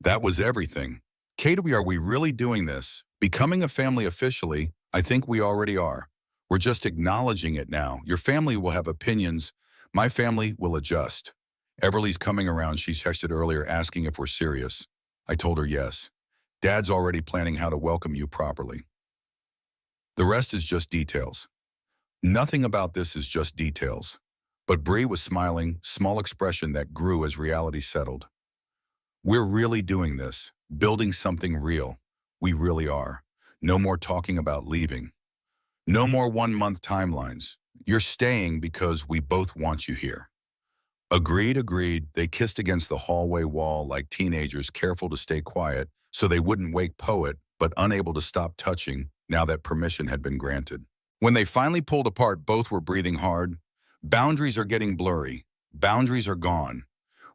"That was everything. Cade, are we really doing this? Becoming a family officially? I think we already are. We're just acknowledging it now. Your family will have opinions. My family will adjust. Everly's coming around," she texted earlier, asking if we're serious. I told her yes. "Dad's already planning how to welcome you properly. The rest is just details." Nothing about this is just details. But Bree was smiling, small expression that grew as reality settled. "We're really doing this, building something real. We really are. No more talking about leaving. No more 1-month timelines. You're staying because we both want you here." Agreed, agreed. They kissed against the hallway wall like teenagers, careful to stay quiet so they wouldn't wake Poet, but unable to stop touching now that permission had been granted. When they finally pulled apart, both were breathing hard. Boundaries are getting blurry. Boundaries are gone.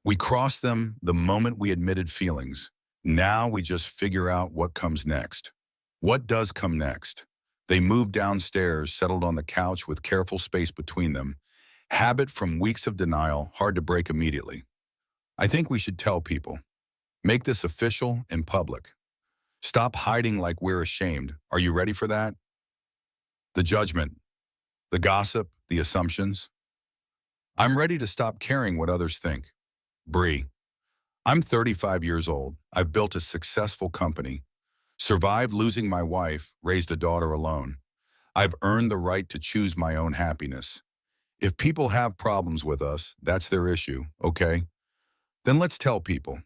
We crossed them the moment we admitted feelings. Now we just figure out what comes next. What does come next? They moved downstairs, settled on the couch with careful space between them. Habit from weeks of denial, hard to break immediately. "I think we should tell people. Make this official and public. Stop hiding like we're ashamed. Are you ready for that? The judgment, the gossip, the assumptions. I'm ready to stop caring what others think. Bree, I'm 35 years old. I've built a successful company, survived losing my wife, raised a daughter alone. I've earned the right to choose my own happiness. If people have problems with us, that's their issue, okay? Then let's tell people.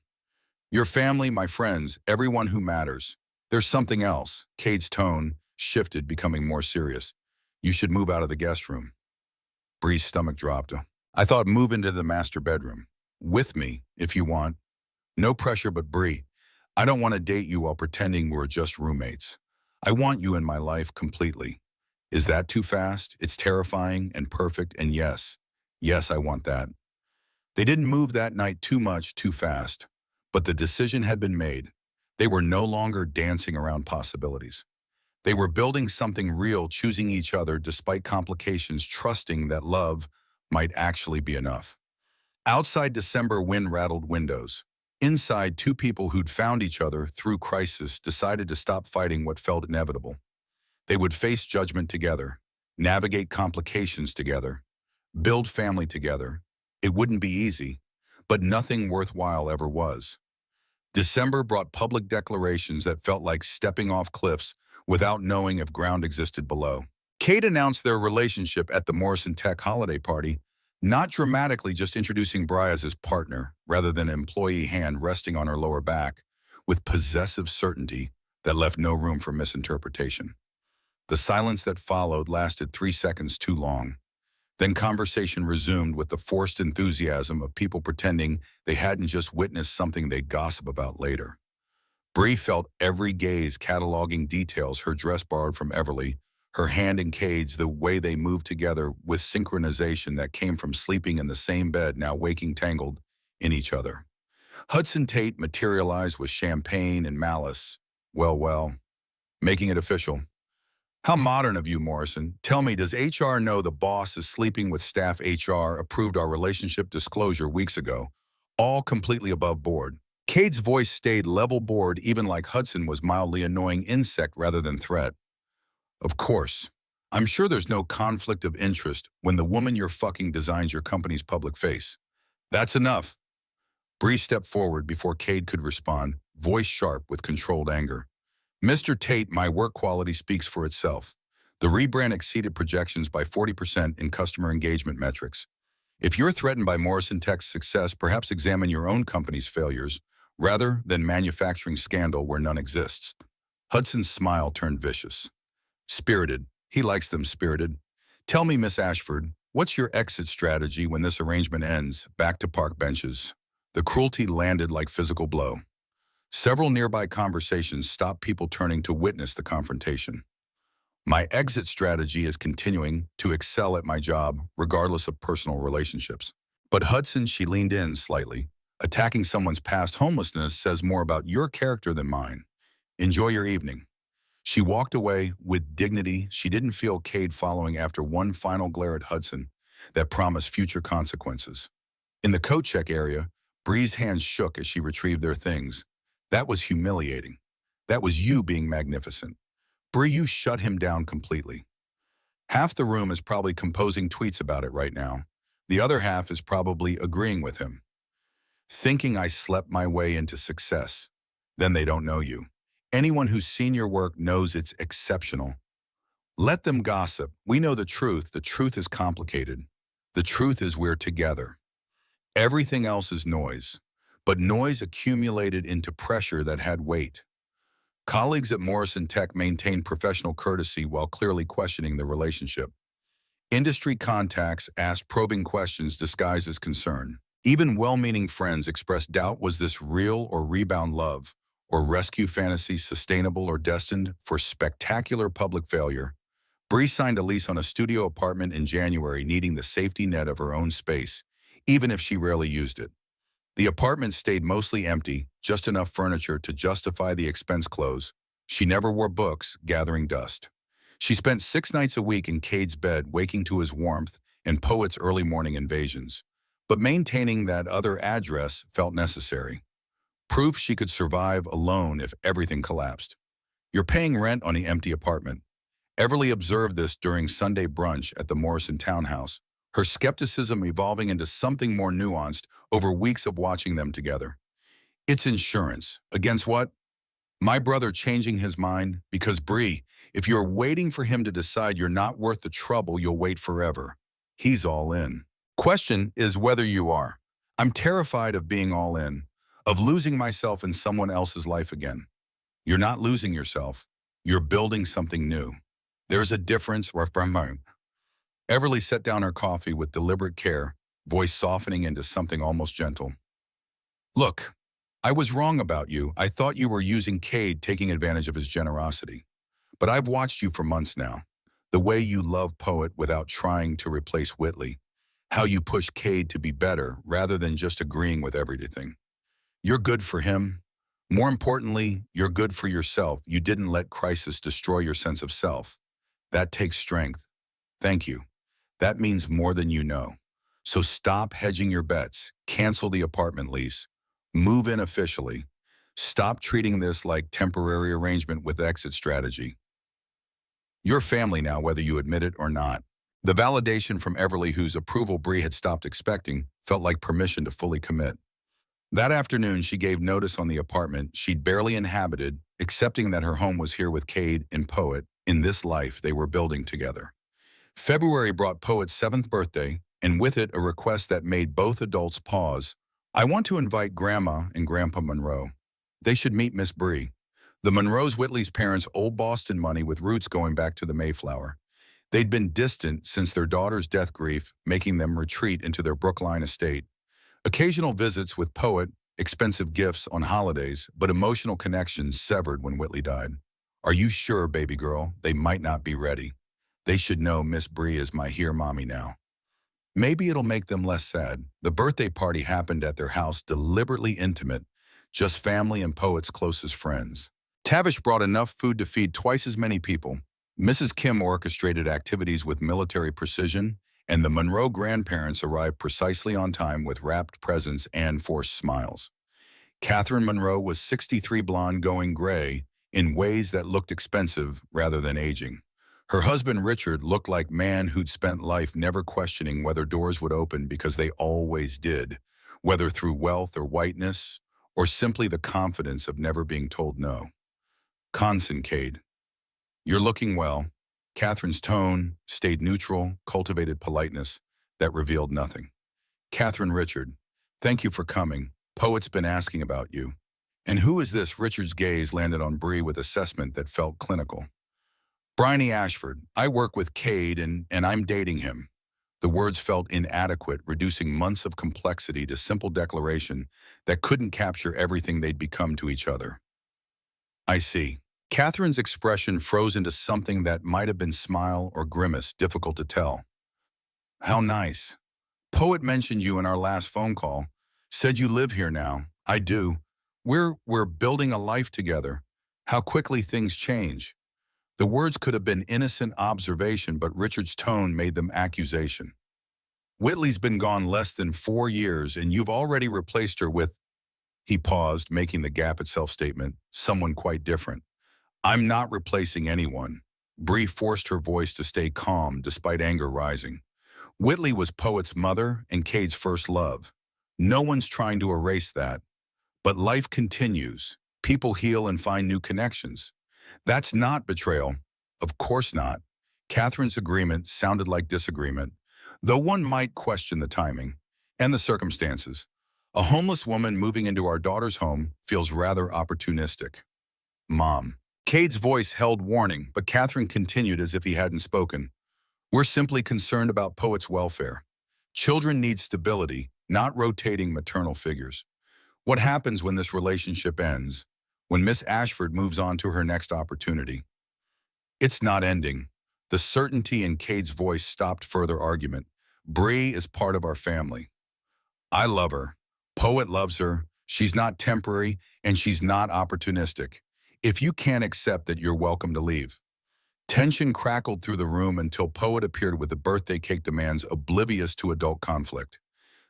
Your family, my friends, everyone who matters. There's something else." Cade's tone shifted, becoming more serious. "You should move out of the guest room." Bree's stomach dropped. "I thought move into the master bedroom. With me, if you want. No pressure, but Bree, I don't want to date you while pretending we're just roommates. I want you in my life completely. Is that too fast? It's terrifying and perfect, and yes, I want that." They didn't move that night too much, too fast. But the decision had been made. They were no longer dancing around possibilities. They were building something real, choosing each other despite complications, trusting that love might actually be enough. Outside, December wind rattled windows. Inside, two people who'd found each other through crisis decided to stop fighting what felt inevitable. They would face judgment together, navigate complications together, build family together. It wouldn't be easy, but nothing worthwhile ever was. December brought public declarations that felt like stepping off cliffs without knowing if ground existed below. Kate announced their relationship at the Morrison Tech holiday party, not dramatically, just introducing Bri as his partner, rather than an employee hand resting on her lower back, with possessive certainty that left no room for misinterpretation. The silence that followed lasted 3 seconds too long. Then conversation resumed with the forced enthusiasm of people pretending they hadn't just witnessed something they'd gossip about later. Bree felt every gaze cataloging details: her dress borrowed from Everly, her hand in Cade's, the way they moved together with synchronization that came from sleeping in the same bed, now waking tangled in each other. Hudson Tate materialized with champagne and malice. Well, making it official. How modern of you, Morrison. Tell me, does HR know the boss is sleeping with staff? HR approved our relationship disclosure weeks ago, all completely above board. Cade's voice stayed level board, even like Hudson was mildly annoying insect rather than threat. Of course. I'm sure there's no conflict of interest when the woman you're fucking designs your company's public face. That's enough. Bree stepped forward before Cade could respond, voice sharp with controlled anger. Mr. Tate, my work quality speaks for itself. The rebrand exceeded projections by 40% in customer engagement metrics. If you're threatened by Morrison Tech's success, perhaps examine your own company's failures, rather than manufacturing scandal where none exists. Hudson's smile turned vicious. Spirited. He likes them spirited. Tell me, Miss Ashford, what's your exit strategy when this arrangement ends? Back to park benches. The cruelty landed like physical blow. Several nearby conversations stopped people turning to witness the confrontation. My exit strategy is continuing to excel at my job, regardless of personal relationships. But Hudson, she leaned in slightly. Attacking someone's past homelessness says more about your character than mine. Enjoy your evening. She walked away with dignity. She didn't feel Cade following after one final glare at Hudson that promised future consequences. In the coat check area, Bree's hands shook as she retrieved their things. That was humiliating. That was you being magnificent. Bree, you shut him down completely. Half the room is probably composing tweets about it right now. The other half is probably agreeing with him, thinking I slept my way into success. Then they don't know you. Anyone who's seen your work knows it's exceptional. Let them gossip. We know the truth. The truth is complicated. The truth is we're together. Everything else is noise, but noise accumulated into pressure that had weight. Colleagues at Morrison Tech maintained professional courtesy while clearly questioning the relationship. Industry contacts asked probing questions disguised as concern. Even well-meaning friends expressed doubt: was this real or rebound love, or rescue fantasy, sustainable or destined for spectacular public failure? Bree signed a lease on a studio apartment in January, needing the safety net of her own space, even if she rarely used it. The apartment stayed mostly empty, just enough furniture to justify the expense clothes. She never wore books, gathering dust. She spent 6 nights a week in Cade's bed, waking to his warmth and Poet's early morning invasions. But maintaining that other address felt necessary. Proof she could survive alone if everything collapsed. You're paying rent on the empty apartment. Everly observed this during Sunday brunch at the Morrison townhouse, her skepticism evolving into something more nuanced over weeks of watching them together. It's insurance. Against what? My brother changing his mind? Because Bree, if you're waiting for him to decide you're not worth the trouble, you'll wait forever. He's all in. Question is whether you are. I'm terrified of being all in, of losing myself in someone else's life again. You're not losing yourself. You're building something new. There's a difference. Everly set down her coffee with deliberate care, voice softening into something almost gentle. Look, I was wrong about you. I thought you were using Cade, taking advantage of his generosity. But I've watched you for months now. The way you love Poet without trying to replace Whitley. How you push Cade to be better rather than just agreeing with everything. You're good for him, More importantly, you're good for yourself. You didn't let crisis destroy your sense of self. That takes strength. Thank you. That means more than you know. So stop hedging your bets. Cancel the apartment lease. Move in officially. Stop treating this like temporary arrangement with exit strategy. You're family now, whether you admit it or not. The validation from Everly, whose approval Bree had stopped expecting, felt like permission to fully commit. That afternoon, she gave notice on the apartment she'd barely inhabited, accepting that her home was here with Cade and Poet in this life they were building together. February brought Poet's 7th birthday, and with it a request that made both adults pause. I want to invite Grandma and Grandpa Monroe. They should meet Miss Bree. The Monroes Whitley's parents' old Boston money with roots going back to the Mayflower. They'd been distant since their daughter's death grief, making them retreat into their Brookline estate. Occasional visits with Poet, expensive gifts on holidays, but emotional connections severed when Whitley died. Are you sure, baby girl? They might not be ready. They should know Miss Bree is my here mommy now. Maybe it'll make them less sad. The birthday party happened at their house, deliberately intimate, just family and Poet's closest friends. Tavish brought enough food to feed twice as many people. Mrs. Kim orchestrated activities with military precision, and the Monroe grandparents arrived precisely on time with wrapped presents and forced smiles. Catherine Monroe was 63, blonde going gray in ways that looked expensive rather than aging. Her husband Richard looked like man who'd spent life never questioning whether doors would open because they always did, whether through wealth or whiteness, or simply the confidence of never being told no. Conson Cade. You're looking well. Catherine's tone stayed neutral, cultivated politeness that revealed nothing. Catherine Richard. Thank you for coming. Poet's been asking about you. And who is this? Richard's gaze landed on Bree with assessment that felt clinical. Bryony Ashford. I work with Cade and I'm dating him. The words felt inadequate, reducing months of complexity to simple declaration that couldn't capture everything they'd become to each other. I see. Catherine's expression froze into something that might have been smile or grimace, difficult to tell. How nice. Poet mentioned you in our last phone call. Said you live here now. I do. We're building a life together. How quickly things change. The words could have been innocent observation, but Richard's tone made them accusation. Whitley's been gone less than 4 years, and you've already replaced her with, he paused, making the gap itself statement, someone quite different. I'm not replacing anyone. Bree forced her voice to stay calm despite anger rising. Whitley was Poet's mother and Cade's first love. No one's trying to erase that. But life continues. People heal and find new connections. That's not betrayal. Of course not. Catherine's agreement sounded like disagreement, though one might question the timing and the circumstances. A homeless woman moving into our daughter's home feels rather opportunistic. Mom. Cade's voice held warning, but Catherine continued as if he hadn't spoken. We're simply concerned about Poet's welfare. Children need stability, not rotating maternal figures. What happens when this relationship ends? When Miss Ashford moves on to her next opportunity? It's not ending. The certainty in Cade's voice stopped further argument. Bree is part of our family. I love her. Poet loves her. She's not temporary, and she's not opportunistic. If you can't accept that, you're welcome to leave. Tension crackled through the room until Poet appeared with the birthday cake demands, oblivious to adult conflict.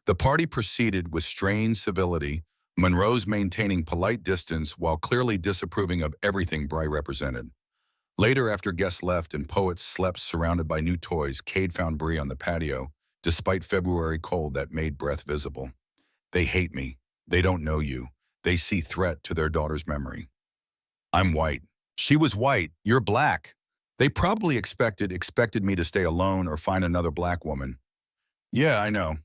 The party proceeded with strained civility, Monroe's maintaining polite distance while clearly disapproving of everything Bry represented. Later, after guests left and Poet slept surrounded by new toys, Cade found Bree on the patio, despite February cold that made breath visible. They hate me. They don't know you. They see threat to their daughter's memory. I'm white. She was white. You're black. They probably expected me to stay alone or find another black woman. Yeah, I know.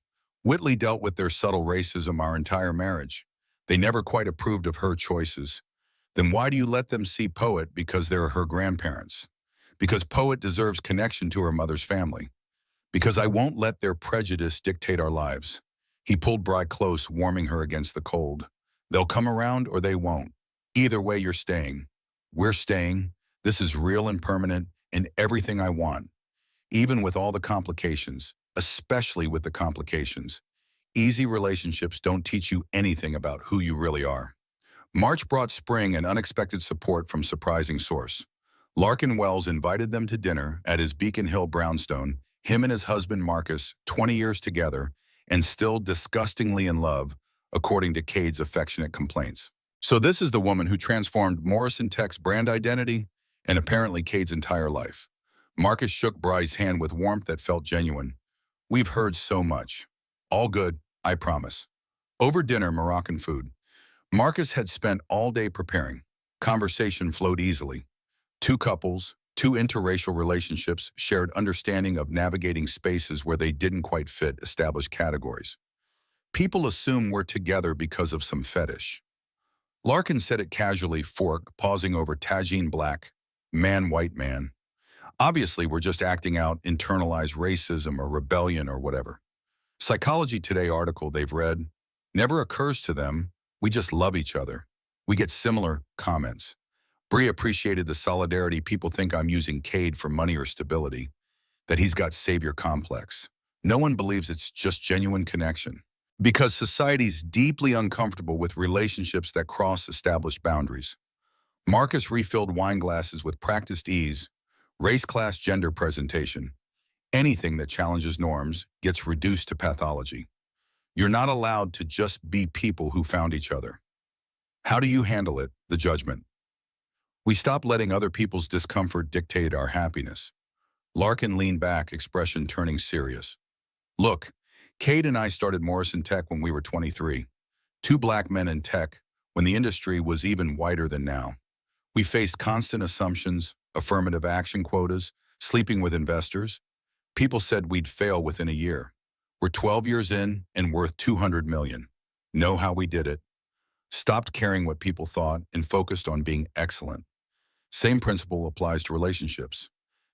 Whitley dealt with their subtle racism our entire marriage. They never quite approved of her choices. Then why do you let them see Poet? Because they're her grandparents. Because Poet deserves connection to her mother's family. Because I won't let their prejudice dictate our lives. He pulled Bry close, warming her against the cold. They'll come around or they won't. Either way, you're staying. We're staying. This is real and permanent and everything I want. Even with all the complications, especially with the complications. Easy relationships don't teach you anything about who you really are. March brought spring and unexpected support from surprising source. Larkin Wells invited them to dinner at his Beacon Hill brownstone, him and his husband Marcus, 20 years together, and still disgustingly in love, according to Cade's affectionate complaints. So this is the woman who transformed Morrison Tech's brand identity and apparently Cade's entire life. Marcus shook Bry's hand with warmth that felt genuine. We've heard so much. All good, I promise. Over dinner, Moroccan food. Marcus had spent all day preparing. Conversation flowed easily. Two couples, two interracial relationships shared understanding of navigating spaces where they didn't quite fit established categories. People assume we're together because of some fetish. Larkin said it casually, fork, pausing over tagine black, man, white man. Obviously, we're just acting out internalized racism or rebellion or whatever. Psychology Today article they've read never occurs to them. We just love each other. We get similar comments. Bree appreciated the solidarity. People think I'm using Cade for money or stability, that he's got savior complex. No one believes it's just genuine connection. Because society's deeply uncomfortable with relationships that cross established boundaries. Marcus refilled wine glasses with practiced ease, race, class, gender presentation. Anything that challenges norms gets reduced to pathology. You're not allowed to just be people who found each other. How do you handle it, the judgment? We stopped letting other people's discomfort dictate our happiness. Larkin leaned back, expression turning serious. Look, Cade and I started Morrison Tech when we were 23. Two black men in tech, when the industry was even whiter than now. We faced constant assumptions, affirmative action quotas, sleeping with investors. People said we'd fail within a year. We're 12 years in and worth $200 million. Know how we did it. Stopped caring what people thought and focused on being excellent. Same principle applies to relationships.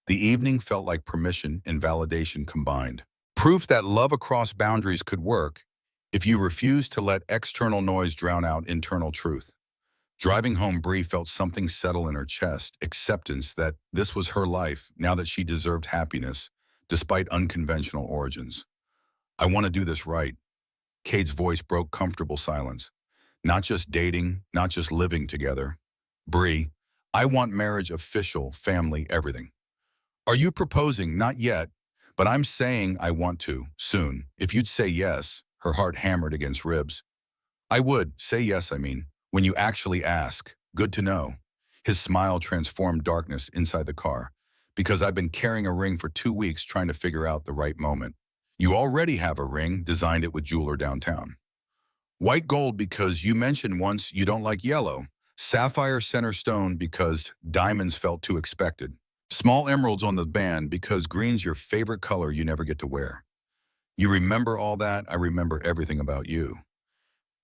The evening felt like permission and validation combined. Proof that love across boundaries could work if you refuse to let external noise drown out internal truth. Driving home, Bree felt something settle in her chest, acceptance that this was her life now that she deserved happiness, despite unconventional origins. I want to do this right. Cade's voice broke comfortable silence. Not just dating, not just living together. Bree, I want marriage official, family, everything. Are you proposing? Not yet, but I'm saying I want to, soon. If you'd say yes, her heart hammered against ribs. I would, say yes, I mean, when you actually ask. Good to know. His smile transformed darkness inside the car. Because I've been carrying a ring for 2 weeks trying to figure out the right moment. You already have a ring, designed it with jeweler downtown. White gold because you mentioned once you don't like yellow. Sapphire center stone because diamonds felt too expected. Small emeralds on the band because green's your favorite color you never get to wear. You remember all that? I remember everything about you.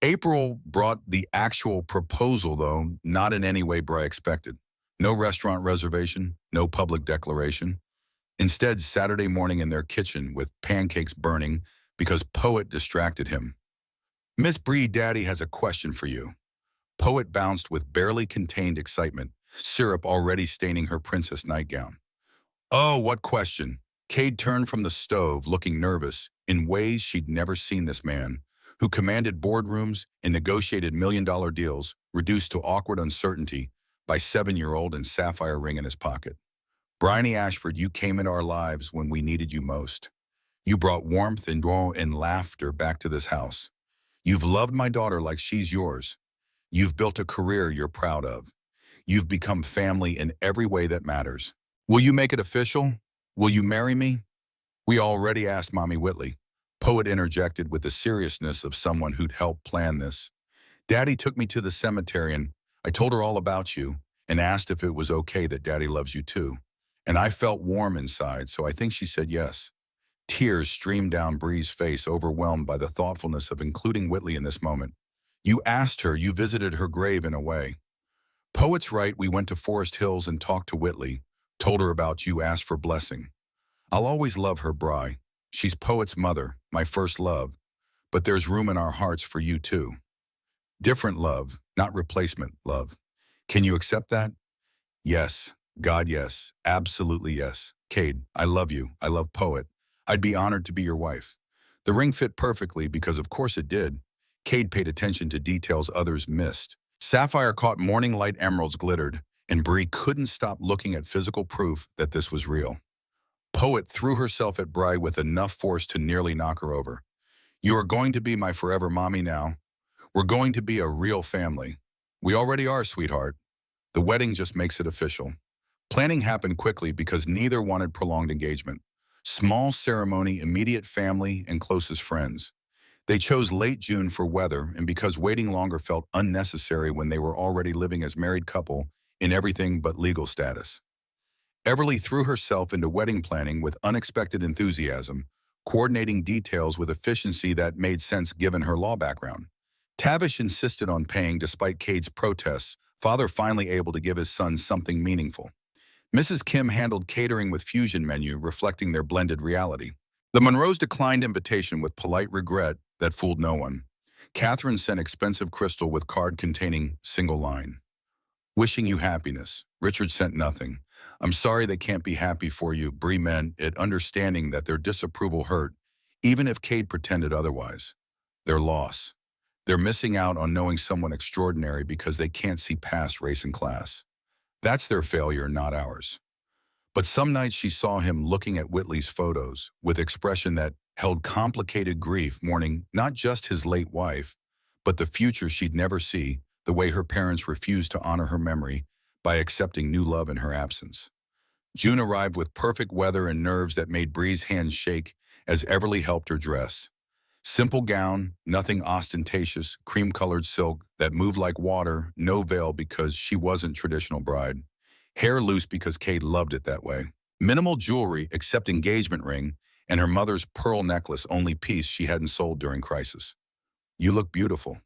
April brought the actual proposal, though, not in any way Bri expected. No restaurant reservation, no public declaration. Instead, Saturday morning in their kitchen with pancakes burning because Poet distracted him. Miss Bree, Daddy has a question for you. Poet bounced with barely contained excitement, syrup already staining her princess nightgown. Oh, what question? Cade turned from the stove, looking nervous, in ways she'd never seen this man, who commanded boardrooms and negotiated million-dollar deals, reduced to awkward uncertainty by 7-year-old and sapphire ring in his pocket. Bryony Ashford, you came into our lives when we needed you most. You brought warmth and laughter back to this house. You've loved my daughter like she's yours. You've built a career you're proud of. You've become family in every way that matters. Will you make it official? Will you marry me? We already asked Mommy Whitley. Poet interjected with the seriousness of someone who'd helped plan this. Daddy took me to the cemetery and I told her all about you and asked if it was okay that Daddy loves you too. And I felt warm inside, so I think she said yes. Tears streamed down Bree's face, overwhelmed by the thoughtfulness of including Whitley in this moment. You asked her, you visited her grave in a way. Poet's right, we went to Forest Hills and talked to Whitley, told her about you, asked for blessing. I'll always love her, Bri. She's Poet's mother, my first love. But there's room in our hearts for you too. Different love, not replacement love. Can you accept that? Yes. God, yes. Absolutely yes. Cade, I love you. I love Poet. I'd be honored to be your wife. The ring fit perfectly because of course it did. Cade paid attention to details others missed. Sapphire caught morning light emeralds glittered, and Bree couldn't stop looking at physical proof that this was real. Poet threw herself at Bri with enough force to nearly knock her over. You are going to be my forever mommy now. We're going to be a real family. We already are, sweetheart. The wedding just makes it official. Planning happened quickly because neither wanted prolonged engagement. Small ceremony, immediate family, and closest friends. They chose late June for weather and because waiting longer felt unnecessary when they were already living as married couple in everything but legal status. Everly threw herself into wedding planning with unexpected enthusiasm, coordinating details with efficiency that made sense given her law background. Tavish insisted on paying despite Cade's protests, father finally able to give his son something meaningful. Mrs. Kim handled catering with fusion menu, reflecting their blended reality. The Monroes declined invitation with polite regret that fooled no one. Catherine sent expensive crystal with card containing single line. Wishing you happiness. Richard sent nothing. I'm sorry they can't be happy for you, Bree meant it, understanding that their disapproval hurt, even if Cade pretended otherwise. Their loss. They're missing out on knowing someone extraordinary because they can't see past race and class. That's their failure, not ours. But some nights she saw him looking at Whitley's photos with expression that held complicated grief, mourning not just his late wife, but the future she'd never see, the way her parents refused to honor her memory by accepting new love in her absence. June arrived with perfect weather and nerves that made Bree's hands shake as Everly helped her dress. Simple gown, nothing ostentatious, cream-colored silk that moved like water, no veil because she wasn't traditional bride. Hair loose because Cade loved it that way. Minimal jewelry except engagement ring and her mother's pearl necklace, only piece she hadn't sold during crisis. You look beautiful.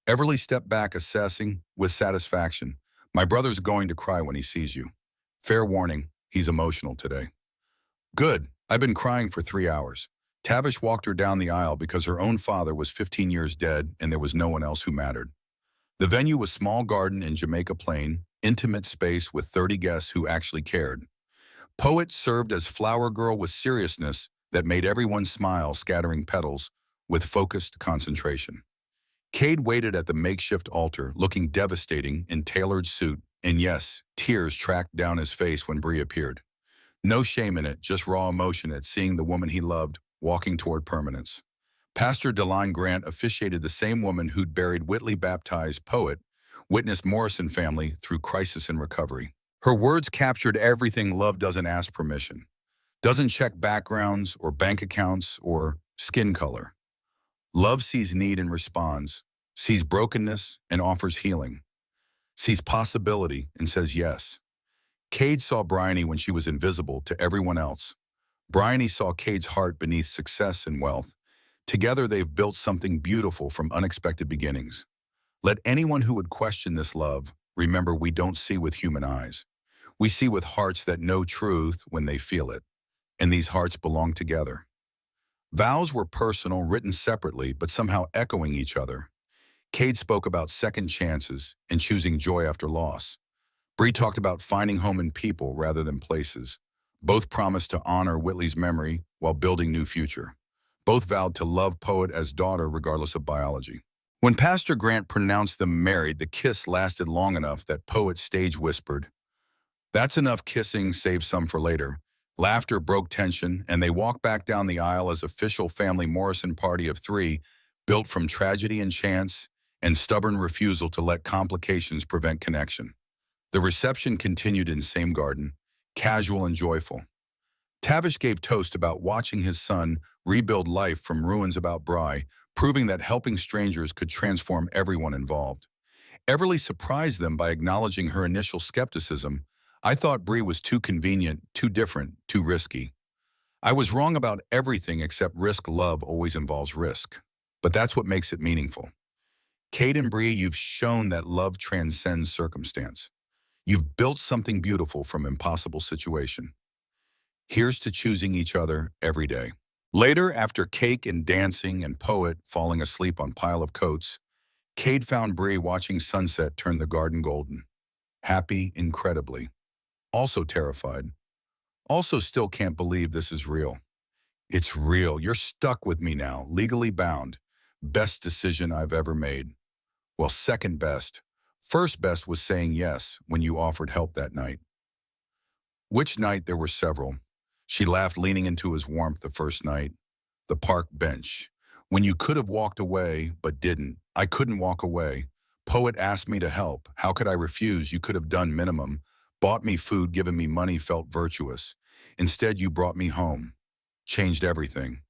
Everly stepped back, assessing with satisfaction. My brother's going to cry when he sees you. Fair warning, he's emotional today. Good. I've been crying for 3 hours. Tavish walked her down the aisle because her own father was 15 years dead and there was no one else who mattered. The venue was small garden in Jamaica Plain, intimate space with 30 guests who actually cared. Poet served as flower girl with seriousness that made everyone smile, scattering petals with focused concentration. Cade waited at the makeshift altar, looking devastating in tailored suit, and yes, tears tracked down his face when Bree appeared. No shame in it, just raw emotion at seeing the woman he loved walking toward permanence. Pastor Deline Grant officiated, the same woman who'd buried Whitley baptized Poet, witnessed Morrison family through crisis and recovery. Her words captured everything love doesn't ask permission, doesn't check backgrounds or bank accounts or skin color. Love sees need and responds, sees brokenness and offers healing, sees possibility and says yes. Cade saw Bryony when she was invisible to everyone else. Bryony saw Cade's heart beneath success and wealth. Together they've built something beautiful from unexpected beginnings. Let anyone who would question this love remember we don't see with human eyes. We see with hearts that know truth when they feel it, and these hearts belong together. Vows were personal, written separately, but somehow echoing each other. Cade spoke about second chances and choosing joy after loss. Bree talked about finding home in people rather than places. Both promised to honor Whitley's memory while building new future. Both vowed to love Poet as daughter regardless of biology. When Pastor Grant pronounced them married, the kiss lasted long enough that Poet stage whispered, "That's enough kissing, save some for later." Laughter broke tension, and they walked back down the aisle as official family Morrison party of 3, built from tragedy and chance and stubborn refusal to let complications prevent connection. The reception continued in same garden, casual and joyful. Tavish gave toast about watching his son rebuild life from ruins about Bry, proving that helping strangers could transform everyone involved. Everly surprised them by acknowledging her initial skepticism. I thought Bree was too convenient, too different, too risky. I was wrong about everything except risk. Love always involves risk. But that's what makes it meaningful. Cade and Bree, you've shown that love transcends circumstance. You've built something beautiful from impossible situation. Here's to choosing each other every day. Later, after cake and dancing and Poet falling asleep on pile of coats, Cade found Bree watching sunset turn the garden golden. Happy incredibly. Also terrified. Also still can't believe this is real. It's real. You're stuck with me now, legally bound. Best decision I've ever made. Well, second best. First best was saying yes when you offered help that night. Which night there were several. She laughed, leaning into his warmth the first night. The park bench. When you could have walked away, but didn't. I couldn't walk away. Poet asked me to help. How could I refuse? You could have done minimum. Bought me food, given me money, felt virtuous. Instead, you brought me home. Changed everything.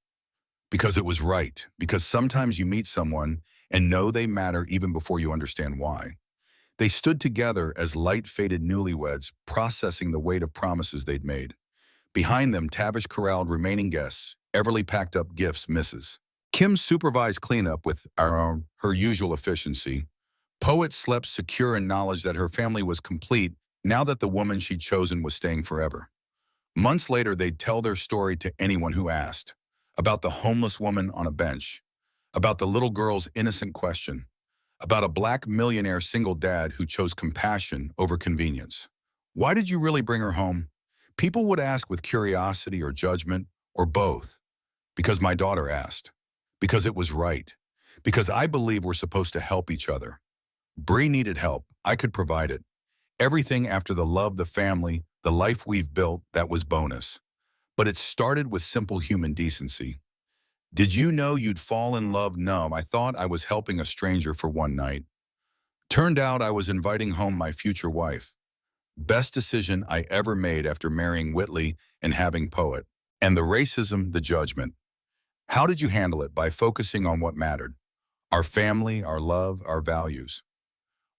Because it was right. Because sometimes you meet someone and know they matter even before you understand why. They stood together as light-faded newlyweds, processing the weight of promises they'd made. Behind them, Tavish corralled remaining guests. Everly packed up gifts, Mrs. Kim supervised cleanup with her usual efficiency. Poet slept secure in knowledge that her family was complete now that the woman she'd chosen was staying forever. Months later, they'd tell their story to anyone who asked. About the homeless woman on a bench. About the little girl's innocent question. About a black millionaire single dad who chose compassion over convenience. Why did you really bring her home? People would ask with curiosity or judgment, or both. Because my daughter asked. Because it was right. Because I believe we're supposed to help each other. Bree needed help. I could provide it. Everything after the love, the family, the life we've built, that was bonus. But it started with simple human decency. Did you know you'd fall in love? No, I thought I was helping a stranger for one night. Turned out I was inviting home my future wife. Best decision I ever made after marrying Whitley and having Poet. And the racism, the judgment. How did you handle it? By focusing on what mattered. Our family, our love, our values.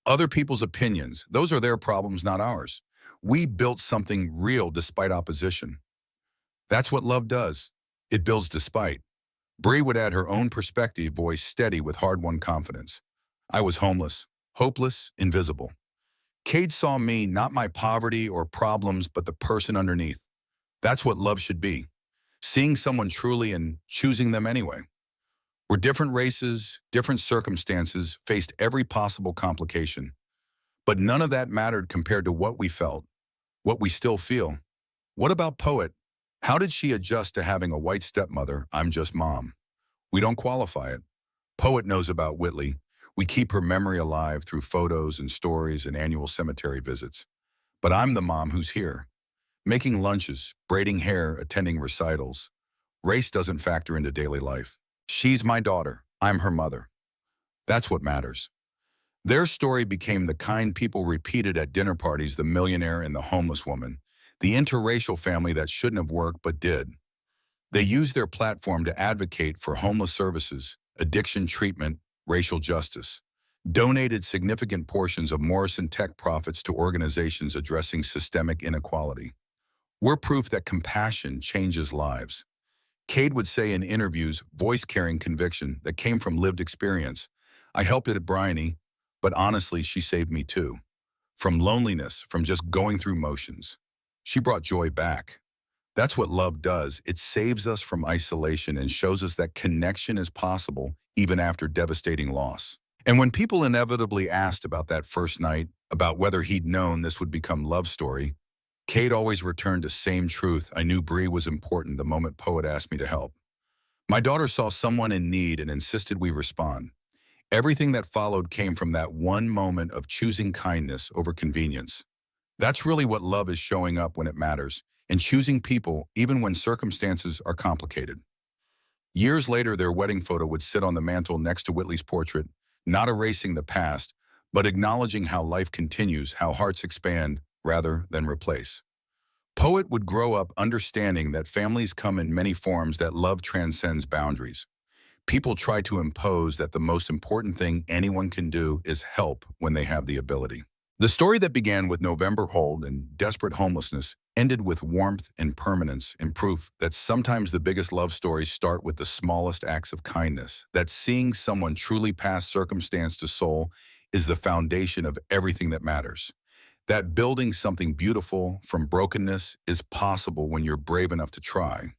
Other people's opinions, those are their problems, not ours. We built something real despite opposition. That's what love does. It builds despite. Bree would add her own perspective, voice steady with hard-won confidence. I was homeless, hopeless, invisible. Cade saw me, not my poverty or problems, but the person underneath. That's what love should be. Seeing someone truly and choosing them anyway. We're different races, different circumstances, faced every possible complication. But none of that mattered compared to what we felt, what we still feel. What about Poet? How did she adjust to having a white stepmother? I'm just mom. We don't qualify it. Poet knows about Whitley. We keep her memory alive through photos and stories and annual cemetery visits. But I'm the mom who's here. Making lunches, braiding hair, attending recitals. Race doesn't factor into daily life. She's my daughter. I'm her mother. That's what matters. Their story became the kind people repeated at dinner parties, the millionaire and the homeless woman, the interracial family that shouldn't have worked but did. They used their platform to advocate for homeless services, addiction treatment, racial justice, donated significant portions of Morrison Tech profits to organizations addressing systemic inequality. We're proof that compassion changes lives. Cade would say in interviews, voice-carrying conviction that came from lived experience. I helped it at Bryony, but honestly, she saved me too. From loneliness, from just going through motions. She brought joy back. That's what love does. It saves us from isolation and shows us that connection is possible even after devastating loss. And when people inevitably asked about that first night, about whether he'd known this would become love story, Cade always returned to same truth. I knew Bree was important the moment Poet asked me to help. My daughter saw someone in need and insisted we respond. Everything that followed came from that one moment of choosing kindness over convenience. That's really what love is, showing up when it matters and choosing people even when circumstances are complicated. Years later, their wedding photo would sit on the mantle next to Whitley's portrait, not erasing the past, but acknowledging how life continues, how hearts expand rather than replace. Poet would grow up understanding that families come in many forms, that love transcends boundaries. People try to impose that the most important thing anyone can do is help when they have the ability. The story that began with November hold and desperate homelessness ended with warmth and permanence, and proof that sometimes the biggest love stories start with the smallest acts of kindness, that seeing someone truly past circumstance to soul is the foundation of everything that matters. That building something beautiful from brokenness is possible when you're brave enough to try.